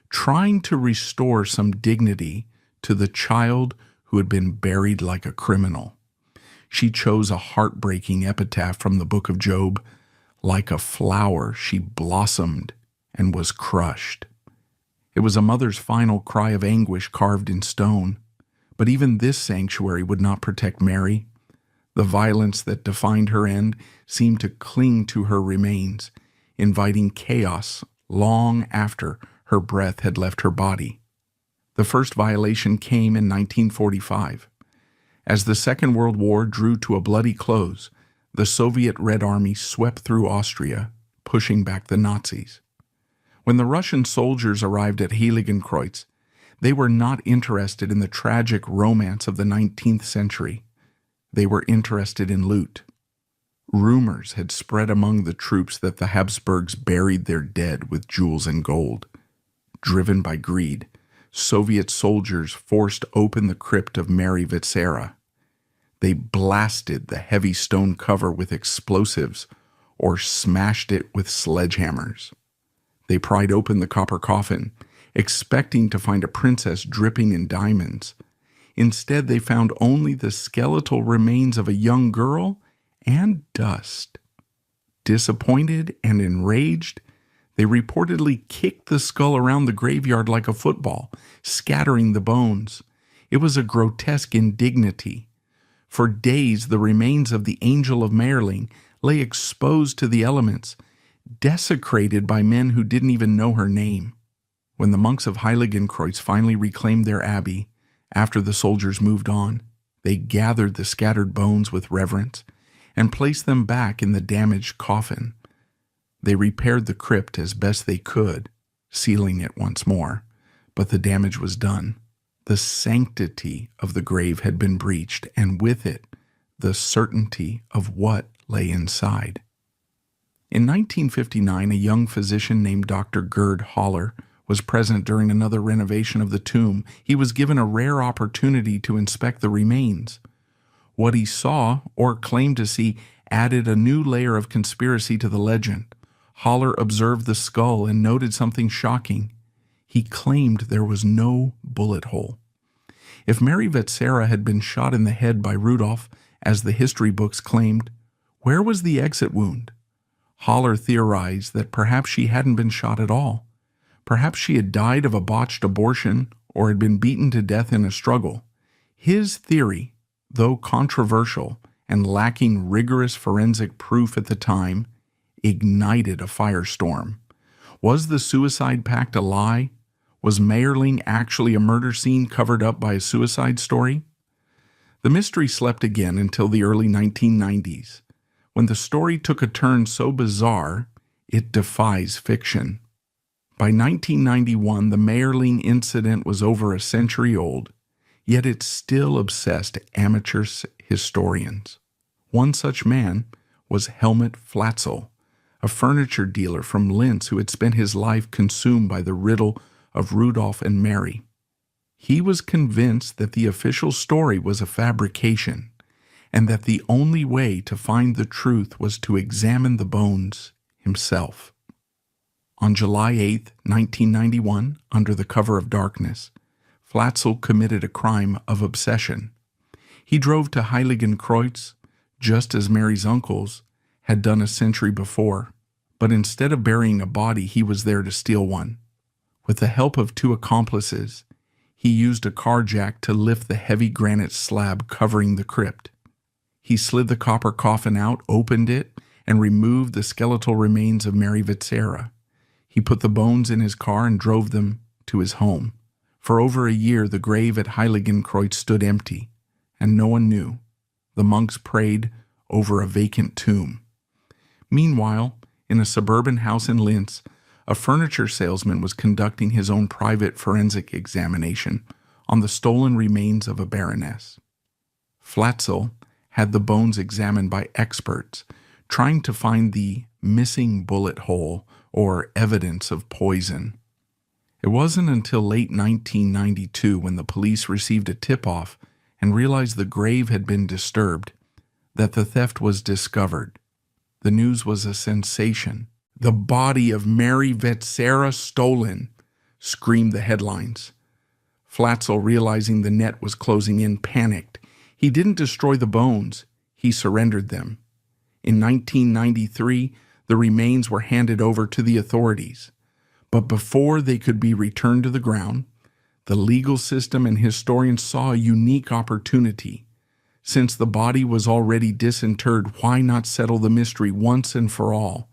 trying to restore some dignity to the child who had been buried like a criminal. She chose a heartbreaking epitaph from the book of Job. Like a flower, she blossomed and was crushed. It was a mother's final cry of anguish carved in stone. But even this sanctuary would not protect Mary. The violence that defined her end seemed to cling to her remains, inviting chaos long after her breath had left her body. The first violation came in 1945. As the Second World War drew to a bloody close, the Soviet Red Army swept through Austria, pushing back the Nazis. When the Russian soldiers arrived at Heiligenkreuz, they were not interested in the tragic romance of the 19th century. They were interested in loot. Rumors had spread among the troops that the Habsburgs buried their dead with jewels and gold. Driven by greed, Soviet soldiers forced open the crypt of Mary Vetsera. They blasted the heavy stone cover with explosives or smashed it with sledgehammers. They pried open the copper coffin, expecting to find a princess dripping in diamonds. Instead, they found only the skeletal remains of a young girl and dust. Disappointed and enraged, they reportedly kicked the skull around the graveyard like a football, scattering the bones. It was a grotesque indignity. For days, the remains of the Angel of Mayerling lay exposed to the elements, desecrated by men who didn't even know her name. When the monks of Heiligenkreuz finally reclaimed their abbey, after the soldiers moved on, they gathered the scattered bones with reverence and placed them back in the damaged coffin. They repaired the crypt as best they could, sealing it once more, but the damage was done. The sanctity of the grave had been breached, and with it, the certainty of what lay inside. In 1959, a young physician named Dr. Gerd Haller was present during another renovation of the tomb. He was given a rare opportunity to inspect the remains. What he saw, or claimed to see, added a new layer of conspiracy to the legend. Haller observed the skull and noted something shocking. He claimed there was no bullet hole. If Mary Vetsera had been shot in the head by Rudolf, as the history books claimed, where was the exit wound? Haller theorized that perhaps she hadn't been shot at all. Perhaps she had died of a botched abortion or had been beaten to death in a struggle. His theory, though controversial and lacking rigorous forensic proof at the time, ignited a firestorm. Was the suicide pact a lie? Was Mayerling actually a murder scene covered up by a suicide story? The mystery slept again until the early 1990s, when the story took a turn so bizarre it defies fiction. By 1991, the Mayerling Incident was over a century old, yet it still obsessed amateur historians. One such man was Helmut Flatzel, a furniture dealer from Linz who had spent his life consumed by the riddle of Rudolf and Mary. He was convinced that the official story was a fabrication, and that the only way to find the truth was to examine the bones himself. On July 8, 1991, under the cover of darkness, Flatzel committed a crime of obsession. He drove to Heiligenkreuz, just as Mary's uncles had done a century before, but instead of burying a body, he was there to steal one. With the help of two accomplices, he used a car jack to lift the heavy granite slab covering the crypt. He slid the copper coffin out, opened it, and removed the skeletal remains of Mary Vetsera. He put the bones in his car and drove them to his home. For over a year, the grave at Heiligenkreuz stood empty, and no one knew. The monks prayed over a vacant tomb. Meanwhile, in a suburban house in Linz, a furniture salesman was conducting his own private forensic examination on the stolen remains of a baroness. Flatzel had the bones examined by experts, trying to find the missing bullet hole or evidence of poison. It wasn't until late 1992, when the police received a tip-off and realized the grave had been disturbed, that the theft was discovered. The news was a sensation. "The body of Mary Vetsera stolen," screamed the headlines. Flatzel, realizing the net was closing in, panicked. He didn't destroy the bones, he surrendered them. In 1993, the remains were handed over to the authorities. But before they could be returned to the ground, the legal system and historians saw a unique opportunity. Since the body was already disinterred, why not settle the mystery once and for all?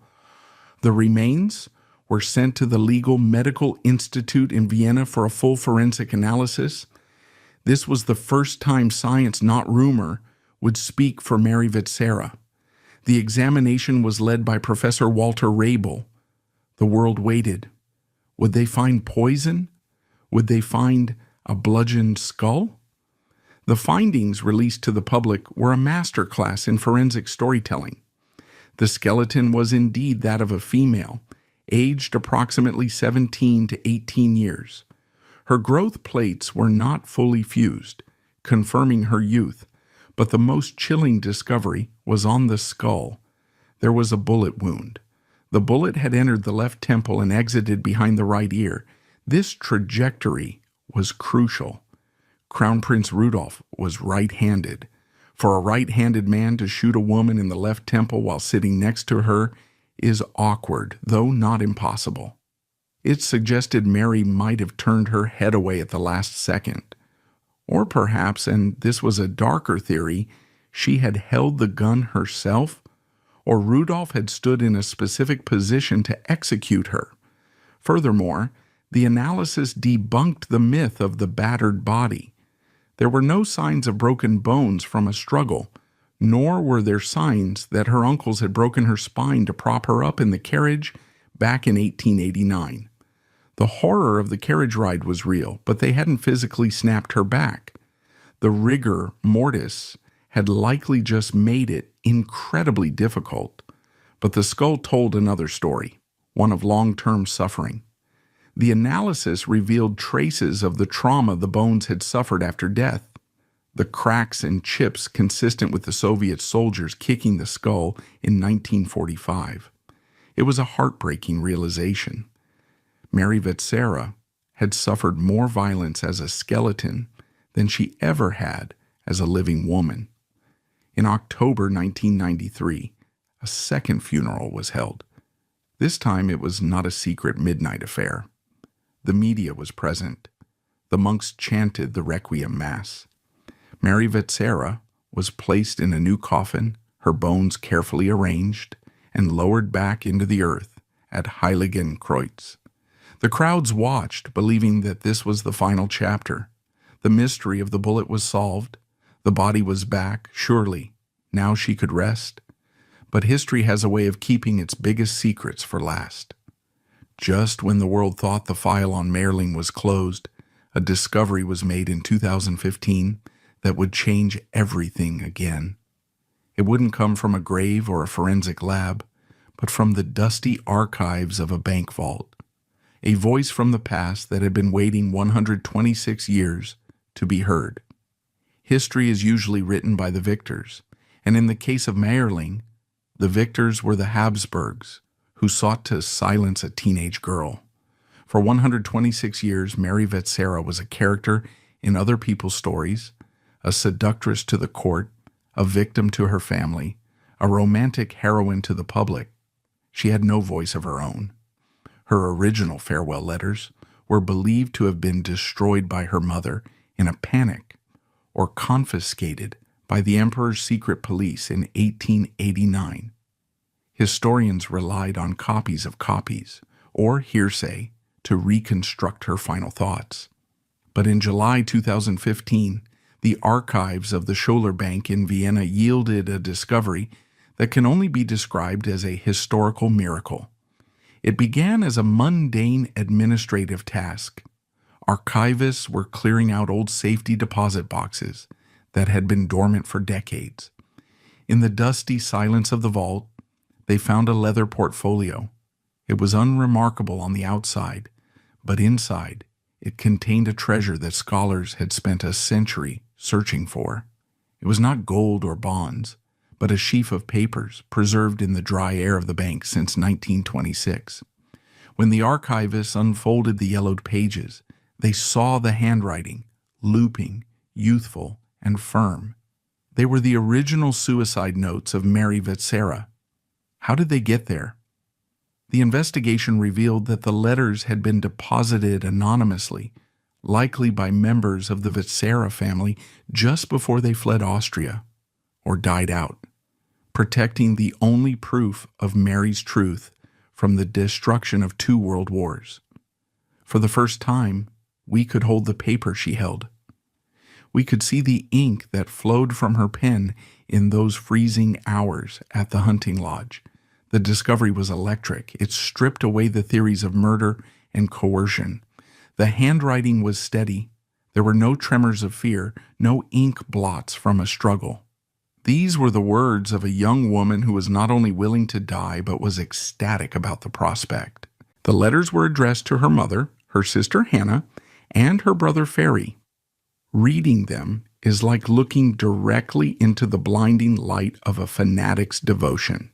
The remains were sent to the Legal Medical Institute in Vienna for a full forensic analysis. This was the first time science, not rumor, would speak for Mary Vetsera. The examination was led by Professor Walter Rabel. The world waited. Would they find poison? Would they find a bludgeoned skull? The findings released to the public were a masterclass in forensic storytelling. The skeleton was indeed that of a female, aged approximately 17 to 18 years. Her growth plates were not fully fused, confirming her youth, but the most chilling discovery was on the skull. There was a bullet wound. The bullet had entered the left temple and exited behind the right ear. This trajectory was crucial. Crown Prince Rudolf was right-handed. For a right-handed man to shoot a woman in the left temple while sitting next to her is awkward, though not impossible. It suggested Mary might have turned her head away at the last second. Or perhaps, and this was a darker theory, she had held the gun herself, or Rudolf had stood in a specific position to execute her. Furthermore, the analysis debunked the myth of the battered body. There were no signs of broken bones from a struggle, nor were there signs that her uncles had broken her spine to prop her up in the carriage back in 1889. The horror of the carriage ride was real, but they hadn't physically snapped her back. The rigor mortis had likely just made it incredibly difficult. But the skull told another story, one of long-term suffering. The analysis revealed traces of the trauma the bones had suffered after death. The cracks and chips consistent with the Soviet soldiers kicking the skull in 1945. It was a heartbreaking realization. Mary Vetsera had suffered more violence as a skeleton than she ever had as a living woman. In October 1993, a second funeral was held. This time it was not a secret midnight affair. The media was present. The monks chanted the Requiem Mass. Mary Vetsera was placed in a new coffin, her bones carefully arranged, and lowered back into the earth at Heiligenkreuz. The crowds watched, believing that this was the final chapter. The mystery of the bullet was solved. The body was back, surely. Now she could rest. But history has a way of keeping its biggest secrets for last. Just when the world thought the file on Mayerling was closed, a discovery was made in 2015 that would change everything again. It wouldn't come from a grave or a forensic lab, but from the dusty archives of a bank vault. A voice from the past that had been waiting 126 years to be heard. History is usually written by the victors, and in the case of Mayerling, the victors were the Habsburgs, who sought to silence a teenage girl. For 126 years, Mary Vetsera was a character in other people's stories, a seductress to the court, a victim to her family, a romantic heroine to the public. She had no voice of her own. Her original farewell letters were believed to have been destroyed by her mother in a panic or confiscated by the emperor's secret police in 1889. Historians relied on copies of copies or hearsay to reconstruct her final thoughts. But in July 2015, the archives of the Scholler Bank in Vienna yielded a discovery that can only be described as a historical miracle. It began as a mundane administrative task. Archivists were clearing out old safety deposit boxes that had been dormant for decades. In the dusty silence of the vault, they found a leather portfolio. It was unremarkable on the outside, but inside, it contained a treasure that scholars had spent a century searching for. It was not gold or bonds, but a sheaf of papers preserved in the dry air of the bank since 1926. When the archivists unfolded the yellowed pages, they saw the handwriting, looping, youthful, and firm. They were the original suicide notes of Mary Vetsera. How did they get there? The investigation revealed that the letters had been deposited anonymously, likely by members of the Vetsera family just before they fled Austria or died out, protecting the only proof of Mary's truth from the destruction of 2 world wars. For the first time, we could hold the paper she held. We could see the ink that flowed from her pen in those freezing hours at the hunting lodge. The discovery was electric. It stripped away the theories of murder and coercion. The handwriting was steady. There were no tremors of fear, no ink blots from a struggle. These were the words of a young woman who was not only willing to die, but was ecstatic about the prospect. The letters were addressed to her mother, her sister Hannah, and her brother Ferry. Reading them is like looking directly into the blinding light of a fanatic's devotion.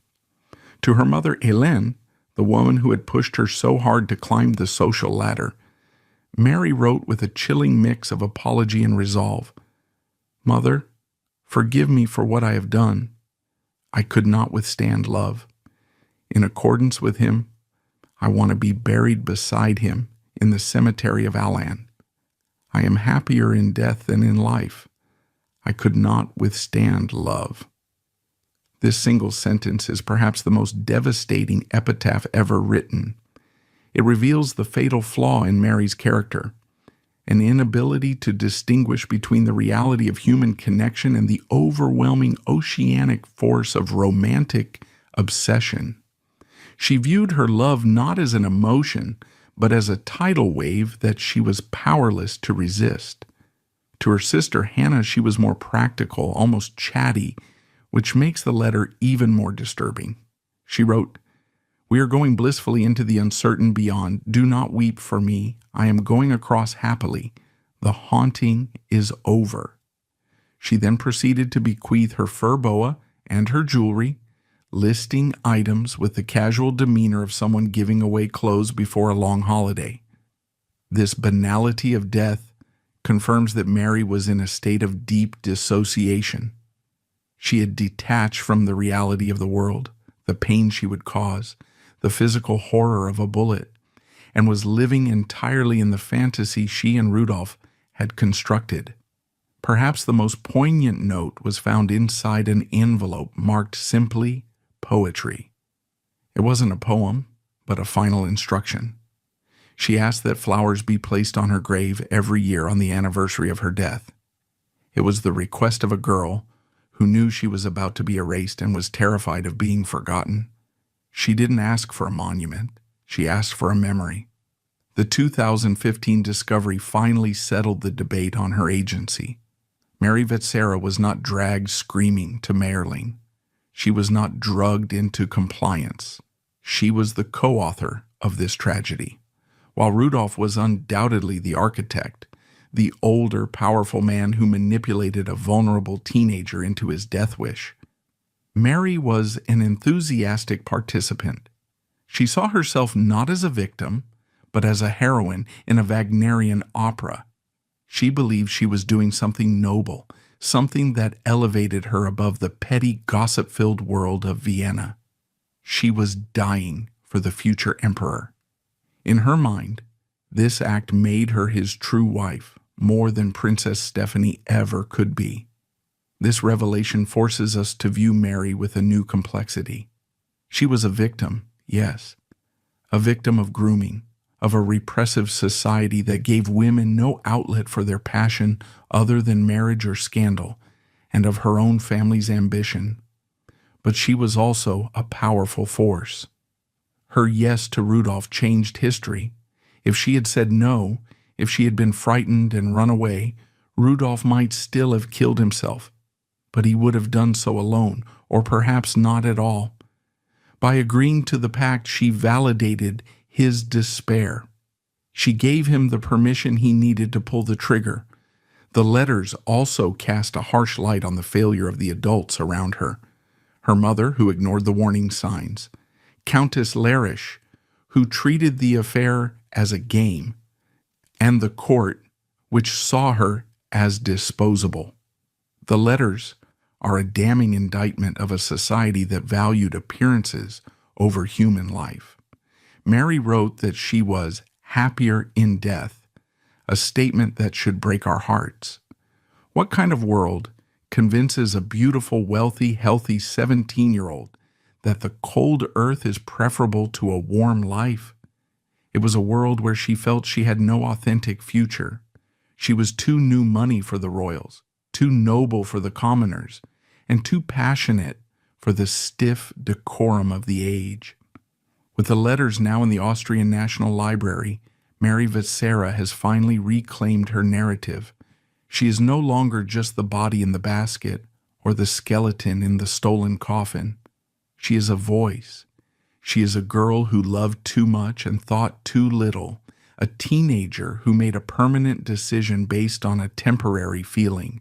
To her mother Hélène, the woman who had pushed her so hard to climb the social ladder, Mary wrote with a chilling mix of apology and resolve, "Mother, forgive me for what I have done. I could not withstand love. In accordance with him, I want to be buried beside him in the cemetery of Alan. I am happier in death than in life. I could not withstand love." This single sentence is perhaps the most devastating epitaph ever written. It reveals the fatal flaw in Mary's character, an inability to distinguish between the reality of human connection and the overwhelming oceanic force of romantic obsession. She viewed her love not as an emotion, but as a tidal wave that she was powerless to resist. To her sister Hannah, she was more practical, almost chatty, which makes the letter even more disturbing. She wrote, "We are going blissfully into the uncertain beyond. Do not weep for me. I am going across happily. The haunting is over." She then proceeded to bequeath her fur boa and her jewelry, listing items with the casual demeanor of someone giving away clothes before a long holiday. This banality of death confirms that Mary was in a state of deep dissociation. She had detached from the reality of the world, the pain she would cause, the physical horror of a bullet, and was living entirely in the fantasy she and Rudolf had constructed. Perhaps the most poignant note was found inside an envelope marked simply poetry. It wasn't a poem, but a final instruction. She asked that flowers be placed on her grave every year on the anniversary of her death. It was the request of a girl who knew she was about to be erased and was terrified of being forgotten. She didn't ask for a monument. She asked for a memory. The 2015 discovery finally settled the debate on her agency. Mary Vetsera was not dragged screaming to Mayerling. She was not drugged into compliance. She was the co-author of this tragedy. While Rudolf was undoubtedly the architect, the older, powerful man who manipulated a vulnerable teenager into his death wish, Mary was an enthusiastic participant. She saw herself not as a victim, but as a heroine in a Wagnerian opera. She believed she was doing something noble, something that elevated her above the petty, gossip-filled world of Vienna. She was dying for the future emperor. In her mind, this act made her his true wife, more than Princess Stephanie ever could be. This revelation forces us to view Mary with a new complexity. She was a victim, yes, a victim of grooming, of a repressive society that gave women no outlet for their passion other than marriage or scandal, and of her own family's ambition. But she was also a powerful force. Her yes to Rudolf changed history. If she had said no, if she had been frightened and run away, Rudolf might still have killed himself, but he would have done so alone, or perhaps not at all. By agreeing to the pact, she validated his despair. She gave him the permission he needed to pull the trigger. The letters also cast a harsh light on the failure of the adults around her. Her mother, who ignored the warning signs. Countess Larish, who treated the affair as a game. And the court, which saw her as disposable. The letters are a damning indictment of a society that valued appearances over human life. Mary wrote that she was happier in death, a statement that should break our hearts. What kind of world convinces a beautiful, wealthy, healthy 17-year-old that the cold earth is preferable to a warm life? It was a world where she felt she had no authentic future. She was too new money for the royals, too noble for the commoners, and too passionate for the stiff decorum of the age. With the letters now in the Austrian National Library, Mary Vetsera has finally reclaimed her narrative. She is no longer just the body in the basket or the skeleton in the stolen coffin. She is a voice. She is a girl who loved too much and thought too little, a teenager who made a permanent decision based on a temporary feeling.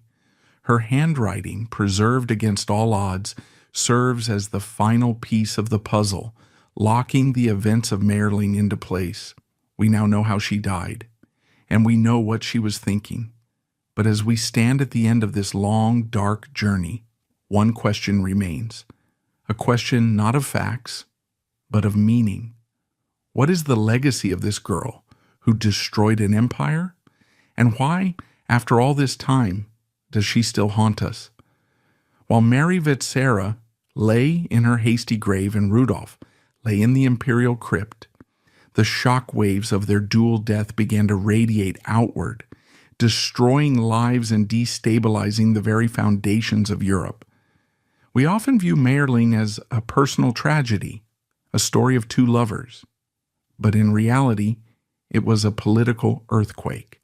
Her handwriting, preserved against all odds, serves as the final piece of the puzzle, locking the events of Mayerling into place. We now know how she died, and we know what she was thinking. But as we stand at the end of this long, dark journey, one question remains. A question not of facts, but of meaning. What is the legacy of this girl who destroyed an empire? And why, after all this time, does she still haunt us? While Mary Vetsera lay in her hasty grave and Rudolf lay in the imperial crypt, the shock waves of their dual death began to radiate outward, destroying lives and destabilizing the very foundations of Europe. We often view Mayerling as a personal tragedy, a story of two lovers. But in reality, it was a political earthquake.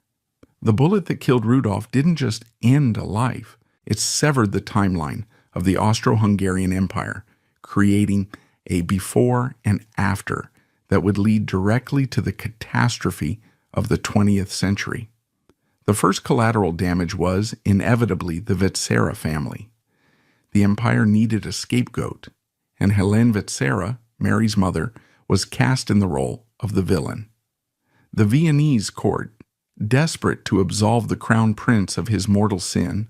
The bullet that killed Rudolf didn't just end a life, it severed the timeline of the Austro-Hungarian Empire, creating a before and after that would lead directly to the catastrophe of the 20th century. The first collateral damage was, inevitably, the Vetsera family. The empire needed a scapegoat, and Helene Vetsera, Mary's mother, was cast in the role of the villain. The Viennese court, desperate to absolve the crown prince of his mortal sin,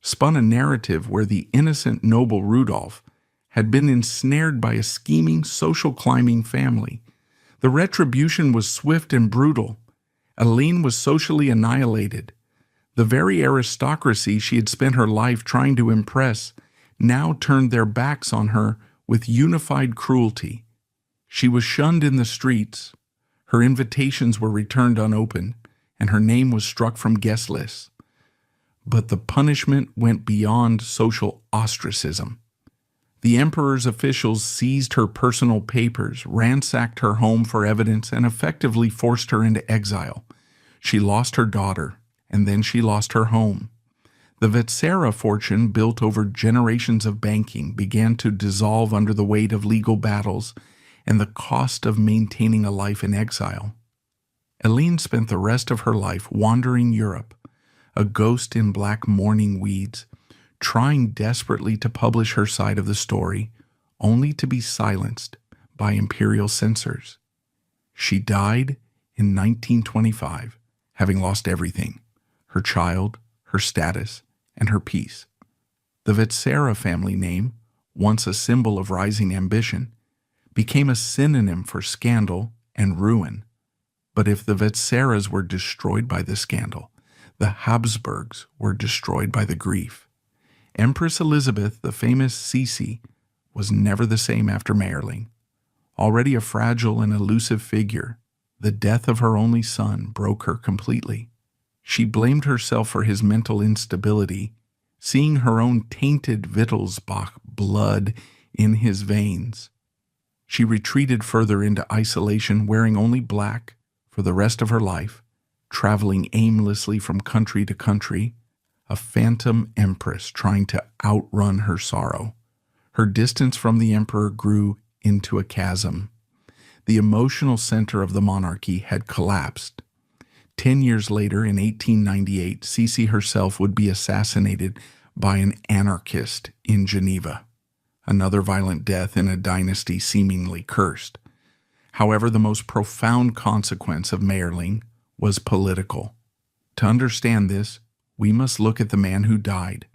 spun a narrative where the innocent noble Rudolf had been ensnared by a scheming, social-climbing family. The retribution was swift and brutal. Aline was socially annihilated. The very aristocracy she had spent her life trying to impress now turned their backs on her with unified cruelty. She was shunned in the streets. Her invitations were returned unopened, and her name was struck from guest lists. But the punishment went beyond social ostracism. The emperor's officials seized her personal papers, ransacked her home for evidence, and effectively forced her into exile. She lost her daughter, and then she lost her home. The Vetsera fortune, built over generations of banking, began to dissolve under the weight of legal battles and the cost of maintaining a life in exile. Aline spent the rest of her life wandering Europe, a ghost in black mourning weeds, trying desperately to publish her side of the story, only to be silenced by imperial censors. She died in 1925, having lost everything: her child, her status, and her peace. The Vetsera family name, once a symbol of rising ambition, became a synonym for scandal and ruin. But if the Vetseras were destroyed by the scandal, the Habsburgs were destroyed by the grief. Empress Elizabeth, the famous Sisi, was never the same after Mayerling. Already a fragile and elusive figure, the death of her only son broke her completely. She blamed herself for his mental instability, seeing her own tainted Wittelsbach blood in his veins. She retreated further into isolation, wearing only black for the rest of her life, traveling aimlessly from country to country, a phantom empress trying to outrun her sorrow. Her distance from the emperor grew into a chasm. The emotional center of the monarchy had collapsed. 10 years later, in 1898, Sisi herself would be assassinated by an anarchist in Geneva. Another violent death in a dynasty seemingly cursed. However, the most profound consequence of Mayerling was political. To understand this, we must look at the man who died.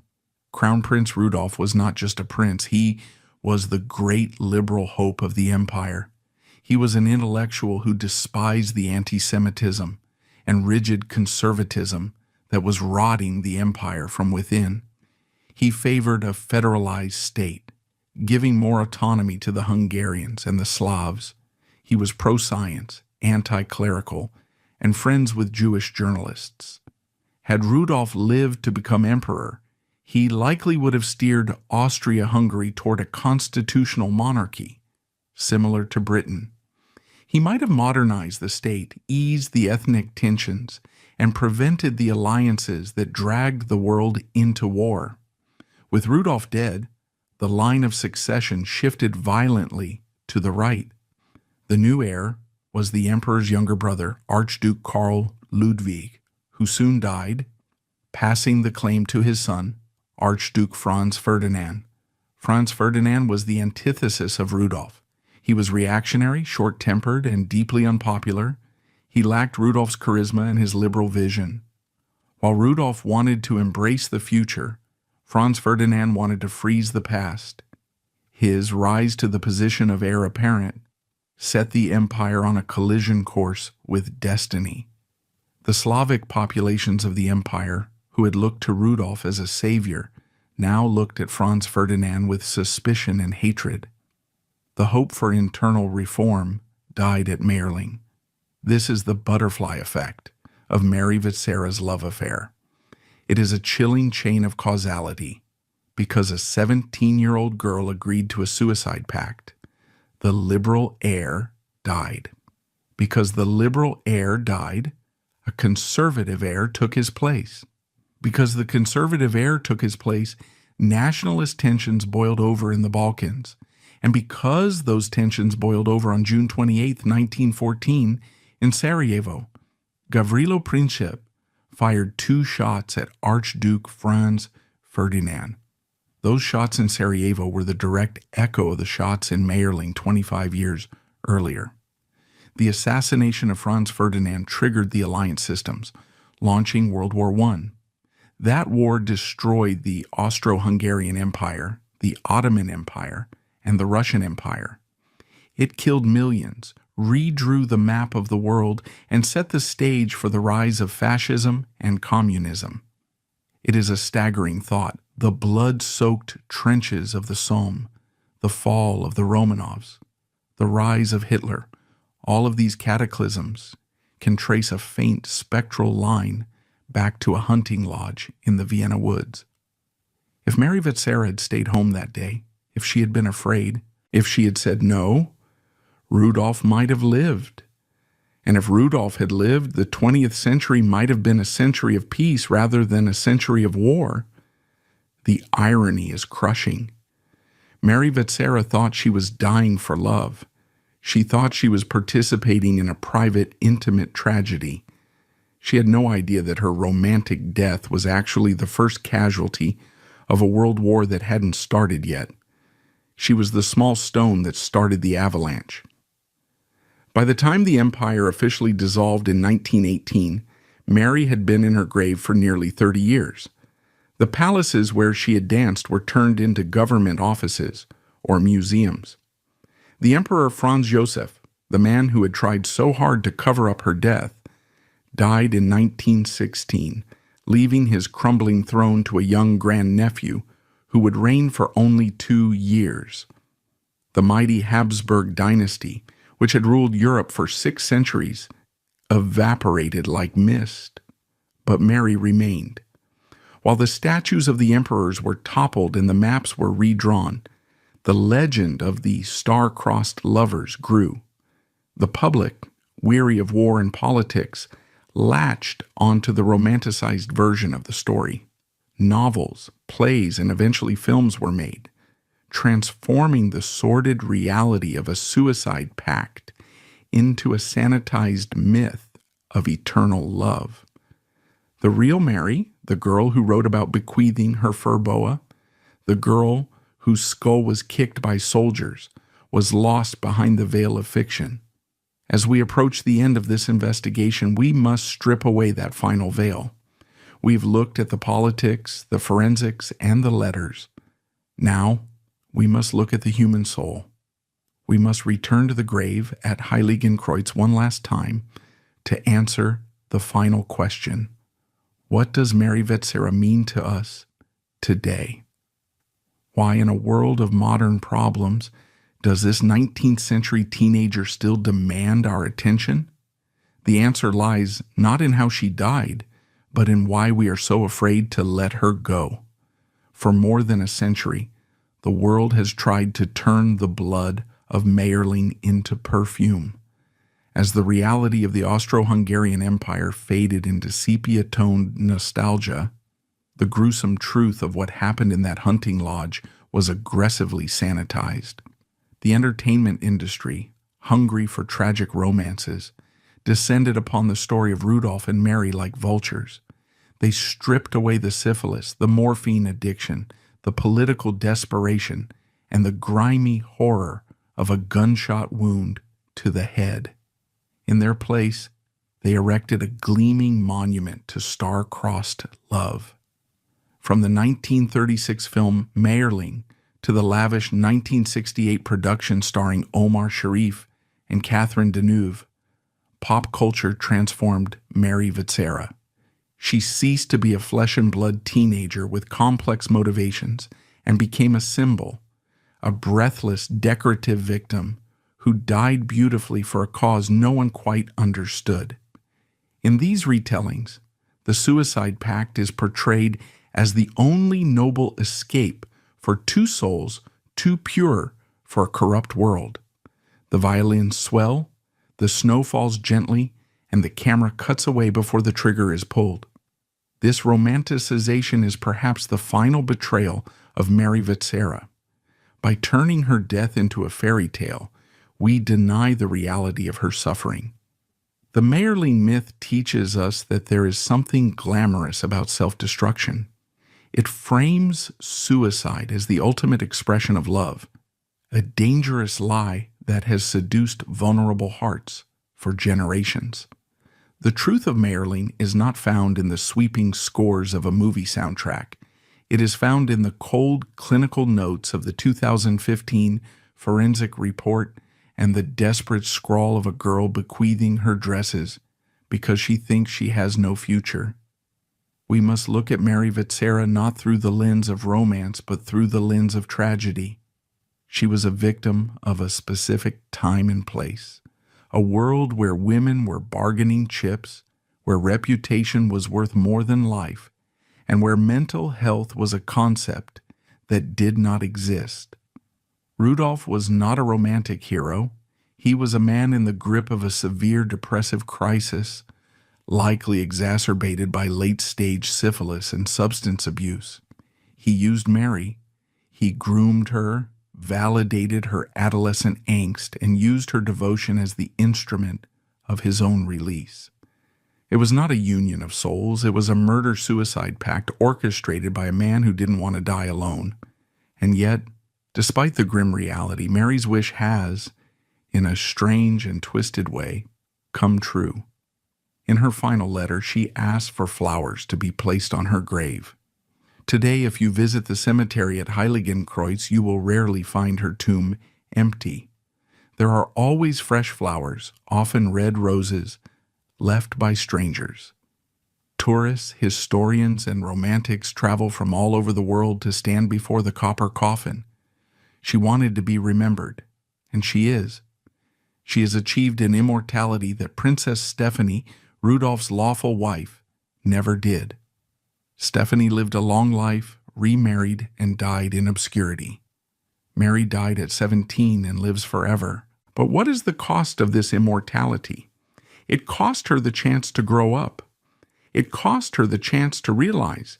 Crown Prince Rudolf was not just a prince, he was the great liberal hope of the empire. He was an intellectual who despised the anti-Semitism and rigid conservatism that was rotting the empire from within. He favored a federalized state, giving more autonomy to the Hungarians and the Slavs. He was pro-science, anti-clerical, and friends with Jewish journalists. Had Rudolf lived to become emperor, he likely would have steered Austria-Hungary toward a constitutional monarchy, similar to Britain. He might have modernized the state, eased the ethnic tensions, and prevented the alliances that dragged the world into war. With Rudolf dead, the line of succession shifted violently to the right. The new heir was the emperor's younger brother, Archduke Karl Ludwig, who soon died, passing the claim to his son, Archduke Franz Ferdinand. Franz Ferdinand was the antithesis of Rudolf. He was reactionary, short-tempered, and deeply unpopular. He lacked Rudolf's charisma and his liberal vision. While Rudolf wanted to embrace the future, Franz Ferdinand wanted to freeze the past. His rise to the position of heir apparent set the empire on a collision course with destiny. The Slavic populations of the empire, who had looked to Rudolf as a savior, now looked at Franz Ferdinand with suspicion and hatred. The hope for internal reform died at Mayerling. This is the butterfly effect of Mary Vetsera's love affair. It is a chilling chain of causality. Because a 17-year-old girl agreed to a suicide pact, the liberal heir died. Because the liberal heir died, a conservative heir took his place. Because the conservative heir took his place, nationalist tensions boiled over in the Balkans. And because those tensions boiled over on June 28, 1914, in Sarajevo, Gavrilo Princip fired 2 shots at Archduke Franz Ferdinand. Those shots in Sarajevo were the direct echo of the shots in Mayerling 25 years earlier. The assassination of Franz Ferdinand triggered the alliance systems, launching World War I. That war destroyed the Austro-Hungarian Empire, the Ottoman Empire, and the Russian Empire. It killed millions, redrew the map of the world, and set the stage for the rise of fascism and communism. It is a staggering thought. The blood-soaked trenches of the Somme, the fall of the Romanovs, the rise of Hitler, all of these cataclysms can trace a faint spectral line back to a hunting lodge in the Vienna woods. If Mary Vetsera had stayed home that day, if she had been afraid, if she had said no, Rudolf might have lived. And if Rudolf had lived, the 20th century might have been a century of peace rather than a century of war. The irony is crushing. Mary Vetsera thought she was dying for love. She thought she was participating in a private, intimate tragedy. She had no idea that her romantic death was actually the first casualty of a world war that hadn't started yet. She was the small stone that started the avalanche. By the time the empire officially dissolved in 1918, Mary had been in her grave for nearly 30 years. The palaces where she had danced were turned into government offices or museums. The Emperor Franz Joseph, the man who had tried so hard to cover up her death, died in 1916, leaving his crumbling throne to a young grandnephew who would reign for only 2 years. The mighty Habsburg dynasty, which had ruled Europe for 6 centuries, evaporated like mist. But Mary remained. While the statues of the emperors were toppled and the maps were redrawn, the legend of the star-crossed lovers grew. The public, weary of war and politics, latched onto the romanticized version of the story. Novels, plays, and eventually films were made, transforming the sordid reality of a suicide pact into a sanitized myth of eternal love. The real Mary, the girl who wrote about bequeathing her fur boa, the girl whose skull was kicked by soldiers, was lost behind the veil of fiction. As we approach the end of this investigation, we must strip away that final veil. We've looked at the politics, the forensics, and the letters. Now, we must look at the human soul. We must return to the grave at Heiligenkreuz one last time to answer the final question. What does Mary Vetsera mean to us today? Why, in a world of modern problems, does this 19th century teenager still demand our attention? The answer lies not in how she died, but in why we are so afraid to let her go. For more than a century, the world has tried to turn the blood of Mayerling into perfume. As the reality of the Austro-Hungarian Empire faded into sepia-toned nostalgia, the gruesome truth of what happened in that hunting lodge was aggressively sanitized. The entertainment industry, hungry for tragic romances, descended upon the story of Rudolf and Mary like vultures. They stripped away the syphilis, the morphine addiction, the political desperation, and the grimy horror of a gunshot wound to the head. In their place, they erected a gleaming monument to star-crossed love. From the 1936 film Mayerling to the lavish 1968 production starring Omar Sharif and Catherine Deneuve, pop culture transformed Mary Vetsera. She ceased to be a flesh-and-blood teenager with complex motivations and became a symbol, a breathless, decorative victim who died beautifully for a cause no one quite understood. In these retellings, the suicide pact is portrayed as the only noble escape for 2 souls too pure for a corrupt world. The violins swell, the snow falls gently, and the camera cuts away before the trigger is pulled. This romanticization is perhaps the final betrayal of Mary Vetsera. By turning her death into a fairy tale, we deny the reality of her suffering. The Mayerling myth teaches us that there is something glamorous about self-destruction. It frames suicide as the ultimate expression of love, a dangerous lie that has seduced vulnerable hearts for generations. The truth of Mayerling is not found in the sweeping scores of a movie soundtrack. It is found in the cold, clinical notes of the 2015 forensic report, and the desperate scrawl of a girl bequeathing her dresses because she thinks she has no future. We must look at Mary Vetsera not through the lens of romance, but through the lens of tragedy. She was a victim of a specific time and place, a world where women were bargaining chips, where reputation was worth more than life, and where mental health was a concept that did not exist. Rudolf was not a romantic hero. He was a man in the grip of a severe depressive crisis, likely exacerbated by late-stage syphilis and substance abuse. He used Mary. He groomed her, validated her adolescent angst, and used her devotion as the instrument of his own release. It was not a union of souls. It was a murder-suicide pact orchestrated by a man who didn't want to die alone. And yet, despite the grim reality, Mary's wish has, in a strange and twisted way, come true. In her final letter, she asked for flowers to be placed on her grave. Today, if you visit the cemetery at Heiligenkreuz, you will rarely find her tomb empty. There are always fresh flowers, often red roses, left by strangers. Tourists, historians, and romantics travel from all over the world to stand before the copper coffin. She wanted to be remembered, and she is. She has achieved an immortality that Princess Stephanie, Rudolf's lawful wife, never did. Stephanie lived a long life, remarried, and died in obscurity. Mary died at 17 and lives forever. But what is the cost of this immortality? It cost her the chance to grow up. It cost her the chance to realize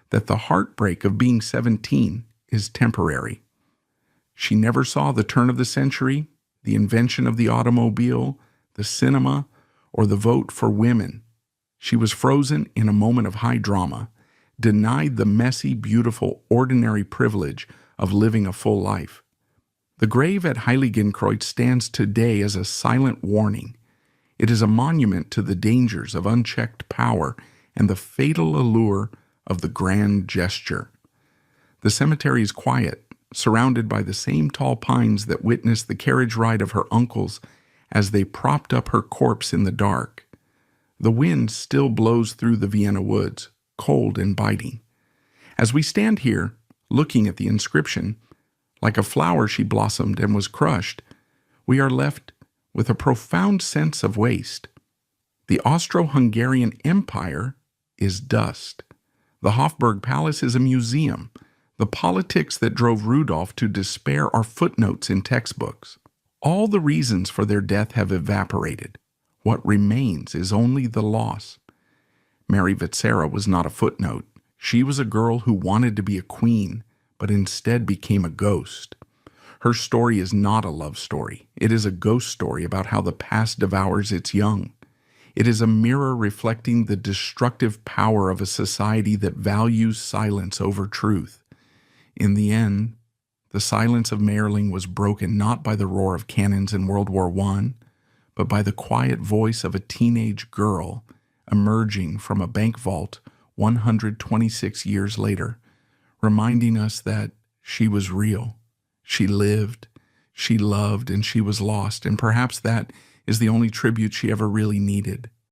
that the heartbreak of being 17 is temporary. She never saw the turn of the century, the invention of the automobile, the cinema, or the vote for women. She was frozen in a moment of high drama, denied the messy, beautiful, ordinary privilege of living a full life. The grave at Heiligenkreuz stands today as a silent warning. It is a monument to the dangers of unchecked power and the fatal allure of the grand gesture. The cemetery is quiet, surrounded by the same tall pines that witnessed the carriage ride of her uncles as they propped up her corpse in the dark. The wind still blows through the Vienna woods, cold and biting. As we stand here, looking at the inscription, like a flower she blossomed and was crushed, we are left with a profound sense of waste. The Austro-Hungarian Empire is dust. The Habsburg Palace is a museum. The politics that drove Rudolf to despair are footnotes in textbooks. All the reasons for their death have evaporated. What remains is only the loss. Mary Vetsera was not a footnote. She was a girl who wanted to be a queen, but instead became a ghost. Her story is not a love story. It is a ghost story about how the past devours its young. It is a mirror reflecting the destructive power of a society that values silence over truth. In the end, the silence of Mayerling was broken not by the roar of cannons in World War I, but by the quiet voice of a teenage girl emerging from a bank vault 126 years later, reminding us that she was real. She lived, she loved, and she was lost, and perhaps that is the only tribute she ever really needed.